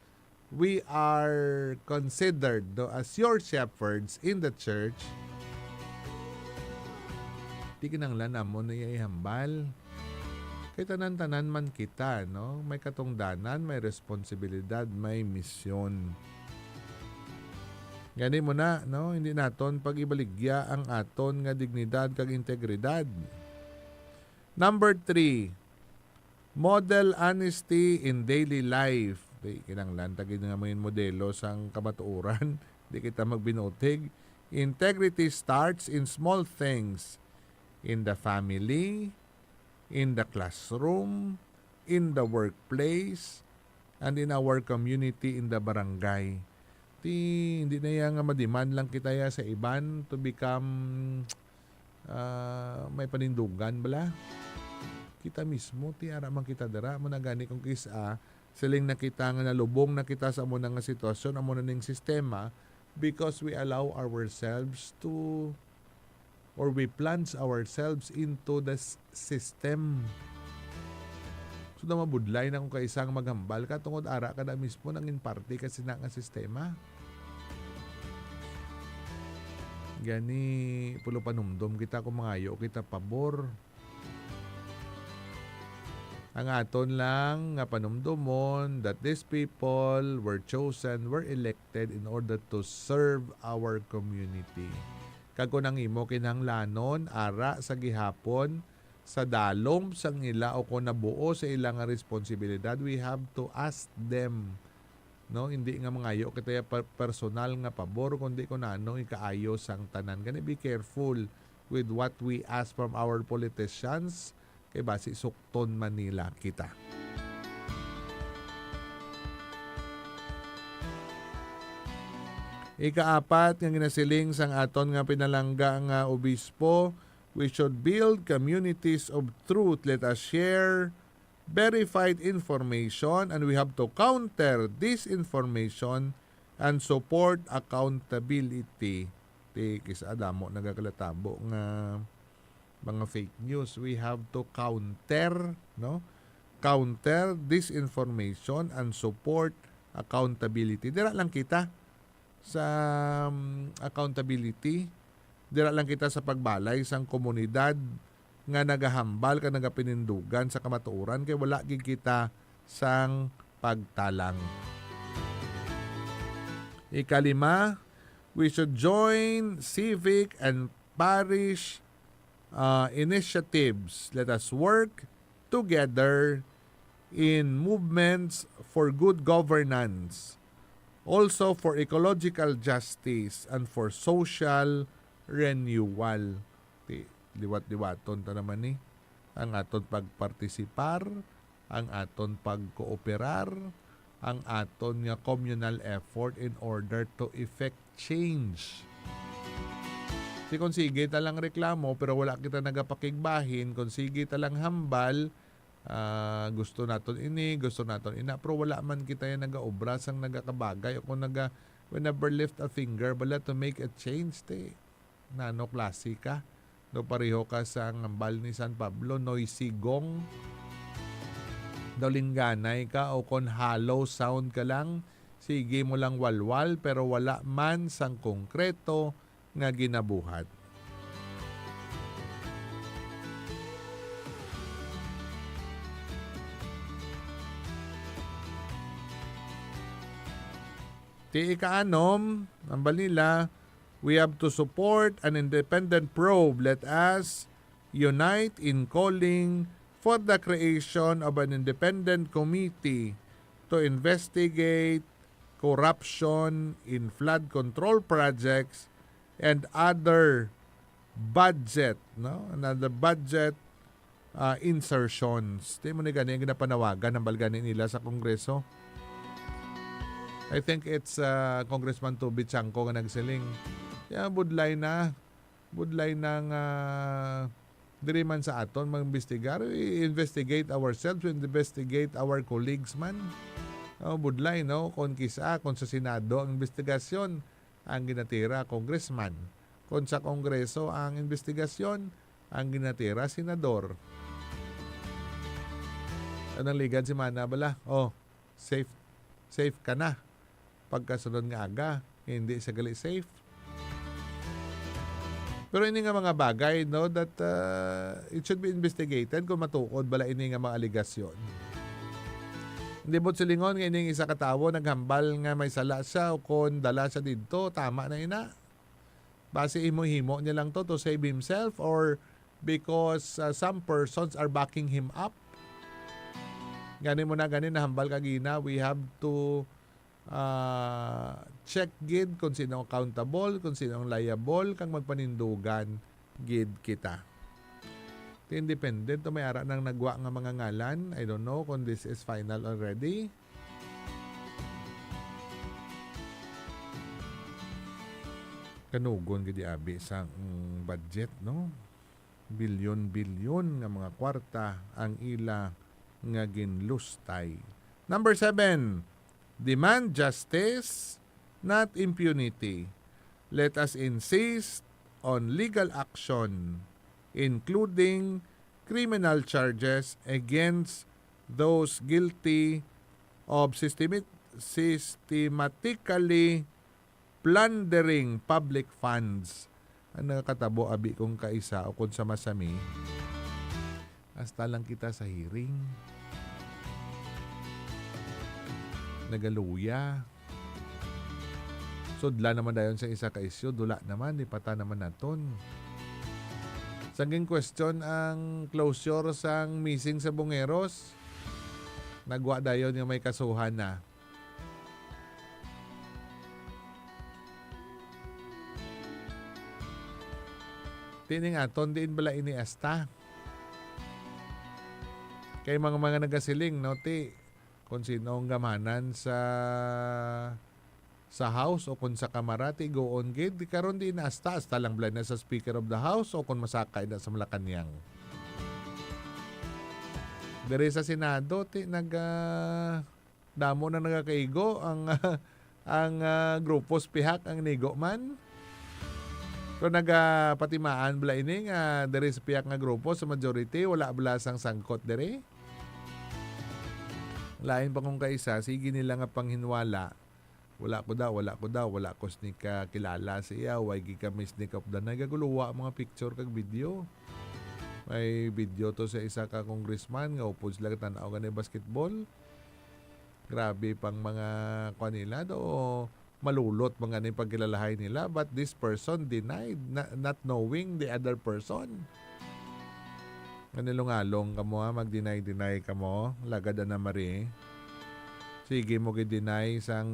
we are considered as your shepherds in the church, di kinanglan mo na ihambal. Kay tanan-tanan man kita, no? May katungdanan, may responsibilidad, may misyon. Gani mo na, no? Hindi naton pag-ibaligya ang aton nga dignidad kag integridad. Number 3, model honesty in daily life. Di kinanglan tagid nga mga modelo sang kamatuoran, di kita magbinotig. Integrity starts in small things, in the family, in the classroom, in the workplace, and in our community, in the barangay. Hindi na yan nga mademand lang kita ya sa iban to become may panindugan bala. Kita mismo ara man kita dara mo na gani kung kisa siling nakita nga nalubong na kita sa amo nga sitwasyon amo na ning sistema because we allow ourselves to or we plunge ourselves into the system. So na mabudlay na kung kaisang maghambal ka tungod ara ka na mismo nang inparti kasi na nga sistema. Gani pulo panumdom kita kung mangayo kita pabor. Ang aton lang nga panumdomon that these people were chosen, were elected in order to serve our community. Kago nang imo kinahanglanon ara sa gihapon sa dalom sang ila o kung nabuo sa ilang responsibilidad, we have to ask them, no? Hindi nga mangayo kita personal nga pabor kundi kung ano ikaayo sang tanan. Gani be careful with what we ask from our politicians kay basi sukton Manila kita. Ikaapat nga ginasiling sang aton nga pinalangga nga obispo, we should build communities of truth. Let us share verified information and we have to counter disinformation and support accountability. Kisa adamo nagakalatabo nga mga fake news. We have to counter, no? Counter disinformation and support accountability. Dira lang kita sa accountability. Dira lang kita sa pagbalay sang komunidad nga nagahambal ka nagapinindugan sa kamatuoran kay wala gid kita sang pagtalang. Ikalima, we should join civic and parish initiatives. Let us work together in movements for good governance, also for ecological justice and for social renewal. Liwat-liwaton ta naman ni ang aton pagpartisipar, ang aton pagkooperar, ang aton nga communal effort in order to effect change. Di kung sige talang reklamo pero wala kita nagapakigbahin, kung sige talang hambal, gusto naton ini, gusto naton ina, pero wala man kita yung nagaobra sang nagakabagay o kung whenever lift a finger bala to make a change, nano klase ka. No pareho ka sa hambal ni San Pablo, noisy gong. Lingganay ka o kon hollow sound ka lang, sige mo lang walwal pero wala man sang konkreto nga ginabuhat. Ti ikaanom, ang balila, we have to support an independent probe. Let us unite in calling for the creation of an independent committee to investigate corruption in flood control projects and other budget, another budget insertions. Di mo ni gani ang ginapanawagan ng balganin nila sa Kongreso. I think it's Congressman Toby Chanco nga nagsiling. Budlay ng diri man sa aton mag-investigar. We investigate ourselves, we investigate our colleagues man. Budlay, no? Kung kisa, kung sa Senado ang investigasyon, ang ginatira congressman. Kung sa Kongreso ang investigasyon, ang ginatira senador. Anong ligan si Mana bala? Safe ka na. Pagkasunod nga aga, hindi sa gali safe. Pero ini nga mga bagay, no, that it should be investigated kung matukod bala ini nga mga aligasyon. Hindi mo silingon nga ini isa katawo naghambal nga may sala siya o kung dala siya dito, tama na ina. Base himo-himo niya lang to save himself or because some persons are backing him up. Gani mo na hambal kagina, we have to check gid kung sino accountable, kung sino liable, kang magpanindugan gid kita. Independent o may ara nang nagwa nga mga ngalan. I don't know kung this is final already. Kanugon gid abi sa budget, no? Bilyon-bilyon nga mga kwarta ang ila nga ginlustay. Number 7, demand justice, not impunity. Let us insist on legal action, including criminal charges against those guilty of systematically plundering public funds. Ang nakatabo abi kong kaisa o kung sa masami, hasta lang kita sa hearing. Nagaluya. Sudla naman dayon sa isa ka isyu, dula naman, ipata naman naton. Saging question ang closure sang missing sa Bungeros. Nagwa dayon yung may kasuhan na. Tining aton din bala ini asta. Kay mga nagasiling, no, kung sino ang gamanan sa house o kung sa kamarati go on gid karon di na asta lang bala na sa Speaker of the House o kung masakay na sa Malacanang. Dere sa Senado damo na nagakaigo ang grupos pihak ang nigo man. Pero nagapatimaan bala ini nga dere sa pihak nga grupo sa majority wala bala sang sangkot dere. Lain pa kung kaisa, sige nila nga panghinwala. Wala ko daw, wala ko snika kilala siya, why kami sneak up da. Nagaguluwa mga picture kag video. May video to sa isa ka congressman, nga upod sila tanaw ka na basketball. Grabe pang mga kanila do, malulot mga na pagkilalahay nila. But this person denied, not knowing the other person. Nanilungalong ka mo, mag-deny-deny ka mo. Lagad na mari. Sige mo gi-deny sang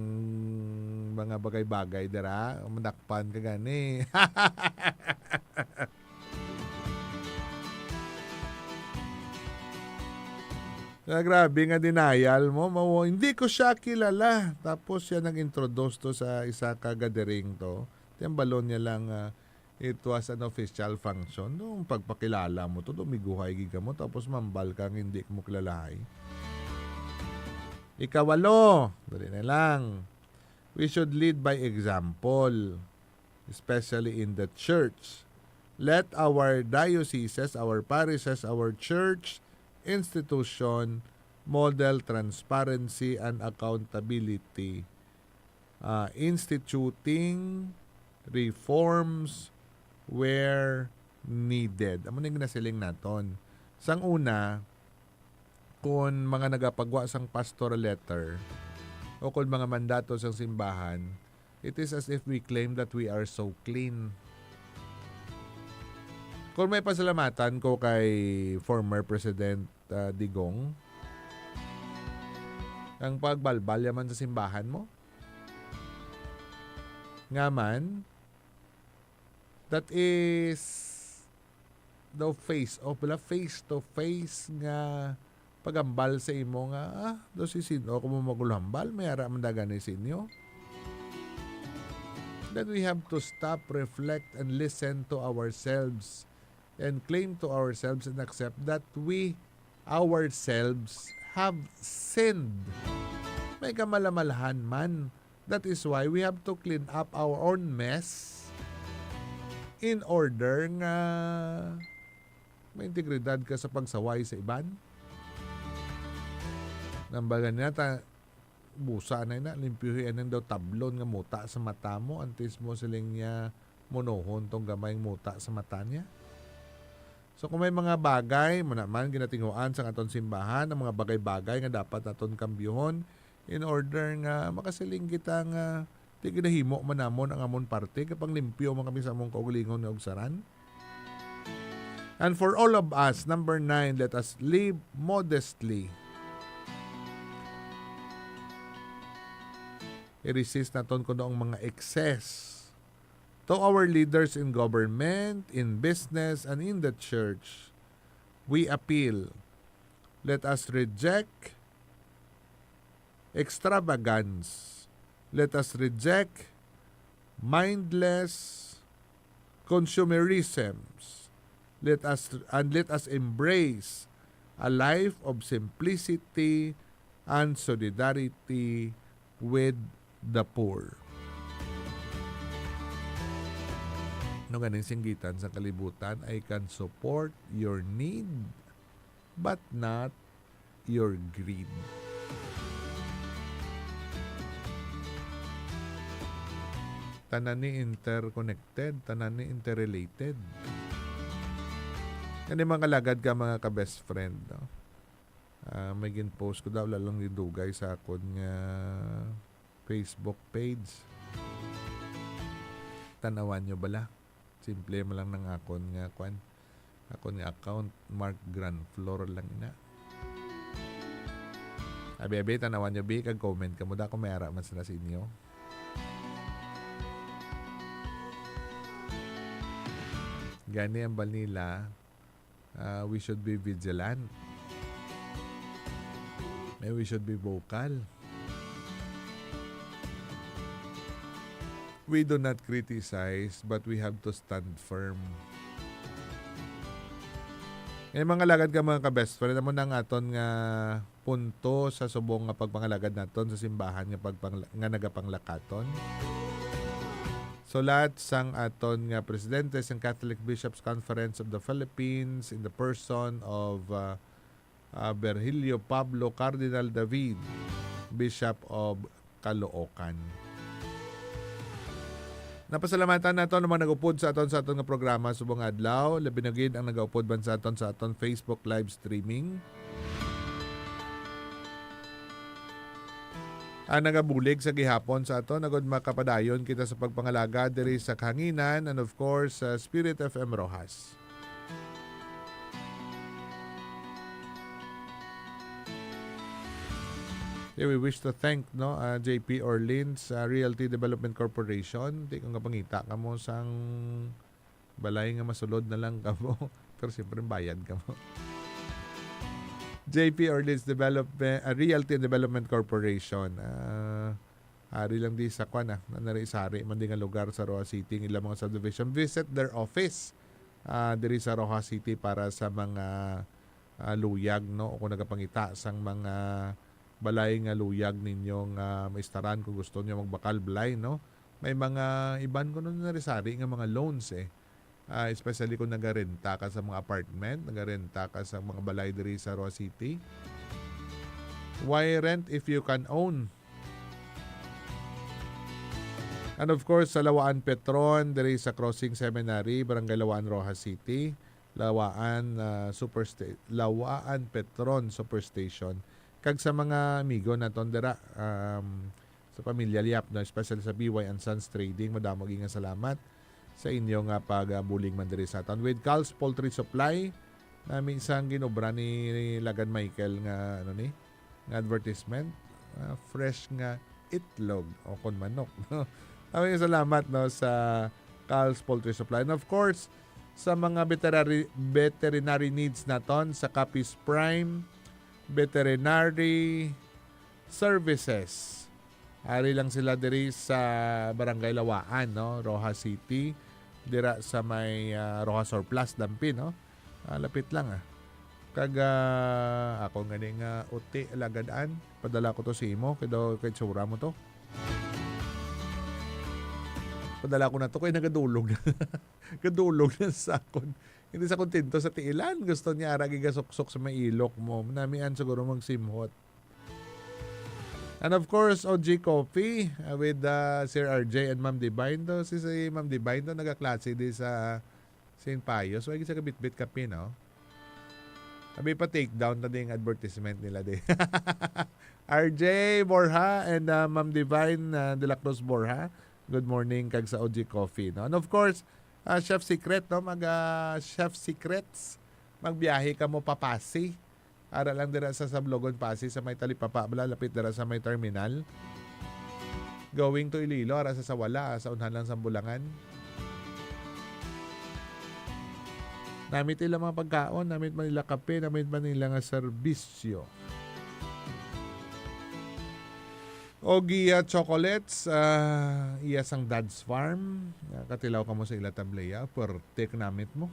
mga bagay-bagay, dira. Manakpan ka gani. Grabe nga denial mo. Hindi ko siya kilala. Tapos siya nag-introduce to sa isa ka gathering to. Balon niya lang it was an official function. Nung pagpakilala mo to, dumiguhay giga mo. Tapos mambal kang hindi mo kilalahay. Ikawalo. Dali na lang. We should lead by example. Especially in the church. Let our dioceses, our parishes, our church institution model transparency and accountability, instituting reforms where needed. Amo ning nasiling naton. Sang una, kung mga nagapagwa sang pastoral letter o kung mga mandato sang simbahan, it is as if we claim that we are so clean. Kung may pasalamatan ko kay former President Digong, ang pagbalbal yaman sa simbahan mo, nga man, that is the face-to-face nga pagambal sa imo nga, do si sino kung magulambal, may ara man dagan ni sinyo. Then we have to stop, reflect, and listen to ourselves and claim to ourselves and accept that we ourselves have sinned. May kamalamalahan man. That is why we have to clean up our own mess in order nga may integridad ka sa pagsaway sa iban. Nambagan niya, busa na limpyuhin daw tablon nga muta sa mata mo. Antes mo siling niya monohon tong gamay muta sa mata niya. So kung may mga bagay mo naman ginatinguan sa aton simbahan, ang mga bagay-bagay nga dapat aton kambyuhon in order nga makasiling kita nga di ginahimo man namon ang amon parte kapag limpyo man kami sa among kaugalingon nga ugsaran. And for all of us, number 9, let us live modestly. I-resist naton kuno ang mga excess. To our leaders in government, in business, and in the church, we appeal. Let us reject extravagance. Let us reject mindless consumerisms. Let us embrace a life of simplicity and solidarity with the poor. No ganing singgitan sa kalibutan, I can support your need but not your greed. Tanan ni interconnected, tanan ni interrelated. Kani mga kalagad ka mga ka-best friend. No? May gin-post ko daw lalong didugay sa akon nga Facebook page. Tanawan nyo bala? Simple mo lang ng akon nga account, Mark Grand Floor lang ina. Abi, tanawan nyo, kag comment ka mo da kung may ara man sila sa inyo. Gani ang balnila, we should be vigilant. We should be vocal. We do not criticize, but we have to stand firm. Mga lagad ka mga ka-best friend, naman ang aton nga punto sa subong nga pagpangalagad naton sa simbahan nga nagapanglakaton. So lahat sang aton nga presidente sa Catholic Bishops Conference of the Philippines in the person of Virgilio Pablo Cardinal David, Bishop of Caloocan. Napasalamatan nato naman nag-upod sa aton nga programa subong adlaw, labi na gid ang nag-upod ban sa aton Facebook live streaming. Ang nagabulig sa gihapon sa aton nagod makapadayon kita sa pagpangalaga diri sa Kahanginan and of course sa Spirit FM Rojas. Yeah, we wish to thank JP Orleans Realty Development Corporation. Di kung kapangita ka mo sang balay nga masulod na lang ka mo. Pero siyempre bayad ka mo. JP Orleans Realty Development Corporation. Ari lang di sa kwan na narisari man di nga lugar sa Rojas City ng ilang mga subdivision. Visit their office diri sa Rojas City para sa mga luyag, no? O kung nagapangita sang mga balay nga luyag ninyong maistaran kung gusto niyo magbakal balay, no? May mga iban ko nun narisari nga mga loans especially kung nagarenta ka sa mga apartment, nagarenta ka sa mga balay diri sa Roa City. Why rent if you can own? And of course, sa Lawaan Petron, diri sa Crossing Seminary, Barangay Lawaan, Rojas City. Lawaan Petron Superstation. Kag sa mga amigo naton dira sa pamilya Liap, no, especially sa BY and Sons Trading, madamo nga salamat sa inyong pagbuling man diri sa aton. With Cal's Poultry Supply, namin isang ginobra ni Lagan Michael nga nga advertisement, fresh nga itlog o kon manok, no. Maraming salamat, no, sa Cal's Poultry Supply. And of course, sa mga veterinary needs naton sa Capiz Prime Veterinary Services. Ari lang sila diri sa Barangay Lawaan, no, Rojas City, dira sa may Rojas Surplus Dampi, no. Lapit lang Kag ako gani nga uti alagadaan, padala ko to si imo kay tsura mo to. Padala ko na to kay nagadulog na. Gadulog na sa akon. Hindi sa kontento sa tiilan. Gusto niya aragi gasok-sok sa may ilok mo. Namian siguro magsimhot. And of course, OG Coffee with Sir RJ and Ma'am Divine. Si Ma'am Divine nagaklase di sa St. Pius. Wagi sa kabit-bit kape, no? Sabi pa take down na din advertisement nila di. RJ Borja and Ma'am Divine de la Cruz Borja. Good morning kag sa OG Coffee, no? And of course, Chef Secret, no? Chef Secrets. Magbiyahe ka mo papasi. Ara lang dira sa Sablogon Pasig sa may Talipapa, lapit dira sa may terminal. Going to Iloilo, ara sa Sawala, sa unhan lang sa Bulangan. Namit nila mga pagkaon, namit man nila kape, namit man nila nga serbisyo. Ogi chocolates, iya sang Dad's Farm. Katilaw ka mo sa ila tableya, per take namit mo.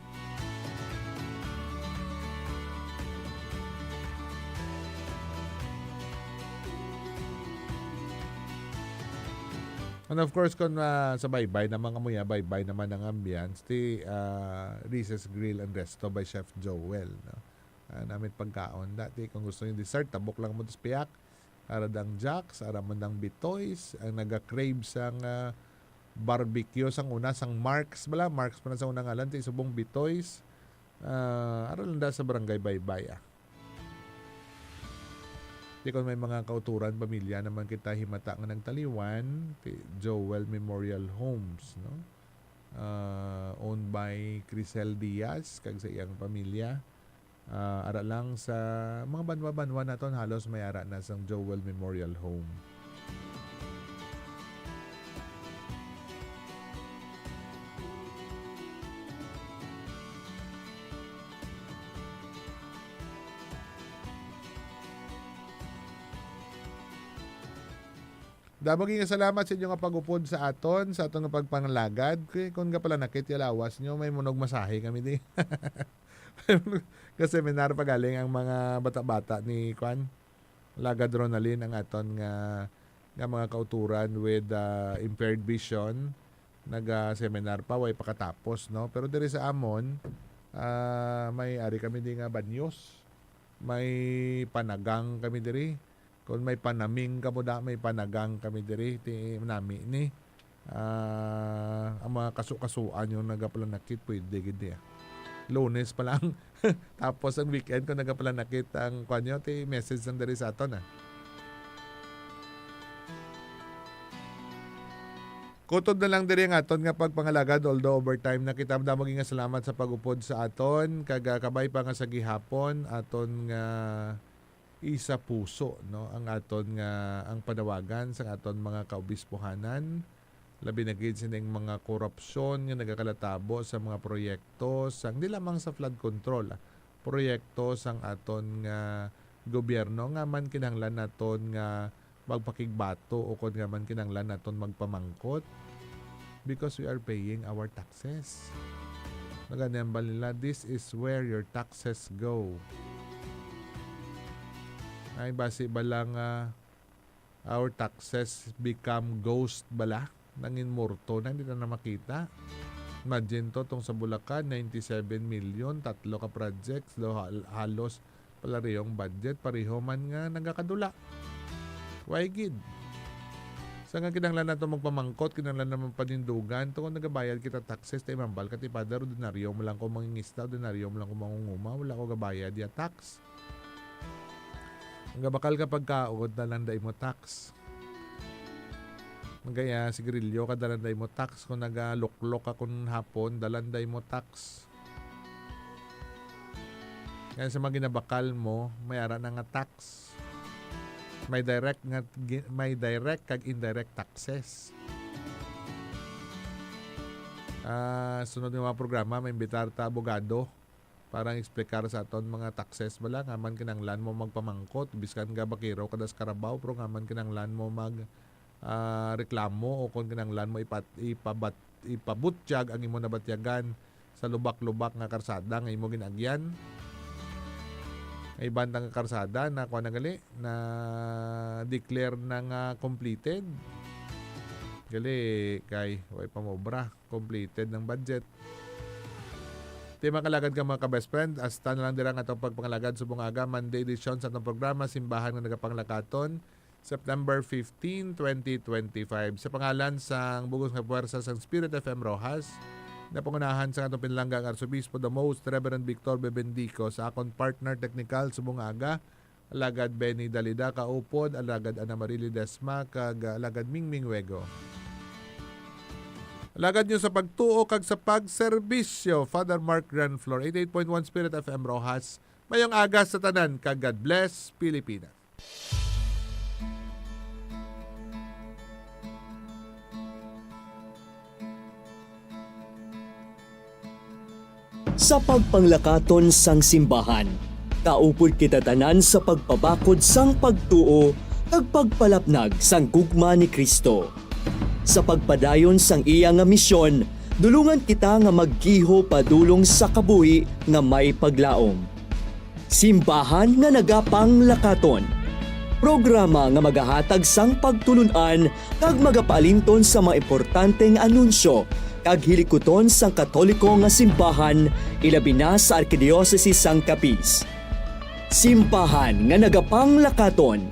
And of course, kung sa baybay naman kamuya, baybay naman ang ambience, ti Reese's Grill and Resto by Chef Joel. No? Namit pagkaon. Dati kung gusto yung dessert, tabok lang mo tos piyak. Aradang Jacks, aramandang Bitoys, ang naga-crave sang barbecue, sang una, sang Marks, Marks pa na sa unang alan, ti subong Bitoys. Aralanda sa Barangay Baybay. Di kung may mga kauturan, pamilya naman kita himata nga nagtaliwan, Joel Memorial Homes, no? Owned by Crisel Diaz, kag sa iyang pamilya. Ara lang sa mga banwa-banwa naton halos may ara na sang Joel Memorial Home. Damaging salamat sa inyo nga pagupod sa aton, sa atong pagpangalagad. Kung nga pala nakitiyalawas nyo, may munog masahe kami di. Kasi seminar pagaling ang mga bata-bata ni Kwan. Lagad Ronalyn ang aton nga mga kauturan with impaired vision. Nag-seminar pa, way pakatapos, no? Pero diri sa Amon, may ari kami di nga bad news. May panagang kami diri. Kung may panaming kamo da, may panagang kami diri ti nami ni ang mga kasu-kasuan yung nagapalanakit pwede gid Lunes pa lang. Tapos ang weekend ko nagapalanakit ang kanyo ti message ng diri sa aton Kutod na lang diri ang aton nga pagpangalagad although overtime na kita maging nga salamat sa pagupod sa aton kag kabay pa nga sa gihapon aton nga isa puso, no, ang aton nga ang panawagan sa aton mga kaobispohanan, labi na gid sining mga korupsyon nga nagakalatabo sa mga proyekto sang di lamang sa flood control, proyekto sang aton nga gobyerno nga man kinahanglan naton nga magpakigbato o kung nga man kinahanglan naton magpamangkot because we are paying our taxes. Naganyan ba nila, this is where your taxes go. Ay base ba lang our taxes become ghost bala? Nangin morto na, hindi na makita. Imagine to, tong sa Bulacan, 97 million, 3 ka projects, halos pala riyong budget, pareho man nga nagakadula. Why gid? Sa nga kinahanglan nato magpamangkot, kinahanglan naman panindugan, to kung nagabayad kita taxes, tayo mambal, kati padar, ordinaryo mo lang ko mangingista, ordinaryo mo lang ko mangunguma, wala ko gabayad ya tax. Ang gabakal kapag kaod, dalanday mo tax. Kaya sigarilyo ka, dalanday mo tax. Kung nagaluklok ka kung hapon, dalanday mo tax. Kaya sa mga ginabakal mo, may ara na nga tax. May direct kag indirect taxes. Sunod yung mga programa, may imbitar ta abogado parang explikar sa aton mga taxes bala nga man kinahanglan mo magpamangkot biskan ga bakiro kadas karabaw pero nga man kinahanglan mo mag reklamo o kung kinahanglan mo ipabutyag ang imo nabatyagan sa lubak-lubak nga karsada nga imo ginagyan. Ay bantang karsada na kuha na gali na declare na nga completed. Gali kay way pamobra completed ng budget. Di makalagad ka mga ka-best friend. Hasta na lang dirang atong pagpangalagad sa bungaga Monday edition sa atong programa Simbahan nga nagapanglakaton September 15, 2025. Sa pangalan sang bugos nga puwersa sang Spirit FM Rojas, na pangunahan sa atong pinalanggang Arsobispo the Most Reverend Victor Bebendico, sa akong partner technical sa bungaga alagad Benny Dalida kaupod, alagad Ana Marili Desma kag alagad Mingming Wego. Alagad nyo sa pagtuo kag sa pagserbisyo Father Mark Granflor, 88.1 Spirit FM Rojas. Mayong aga sa tanan kag God bless Pilipinas. Sa pagpanglakaton sang simbahan, kaupod kita tanan sa pagpabakod sang pagtuo kag pagpalapnag sang gugma ni Kristo. Sa pagpadayon sang iya nga misyon, dulungan kita nga maggiho padulong sa kabuhi nga may paglaom. Simbahan nga nagapanglakaton. Programa nga magahatag sang pagtulunan kag magapalinton sa mga importanteng anunsyo kag hilikuton sang Katoliko nga simbahan ilabi na sa Arkidiocese sang Capiz. Simbahan nga nagapanglakaton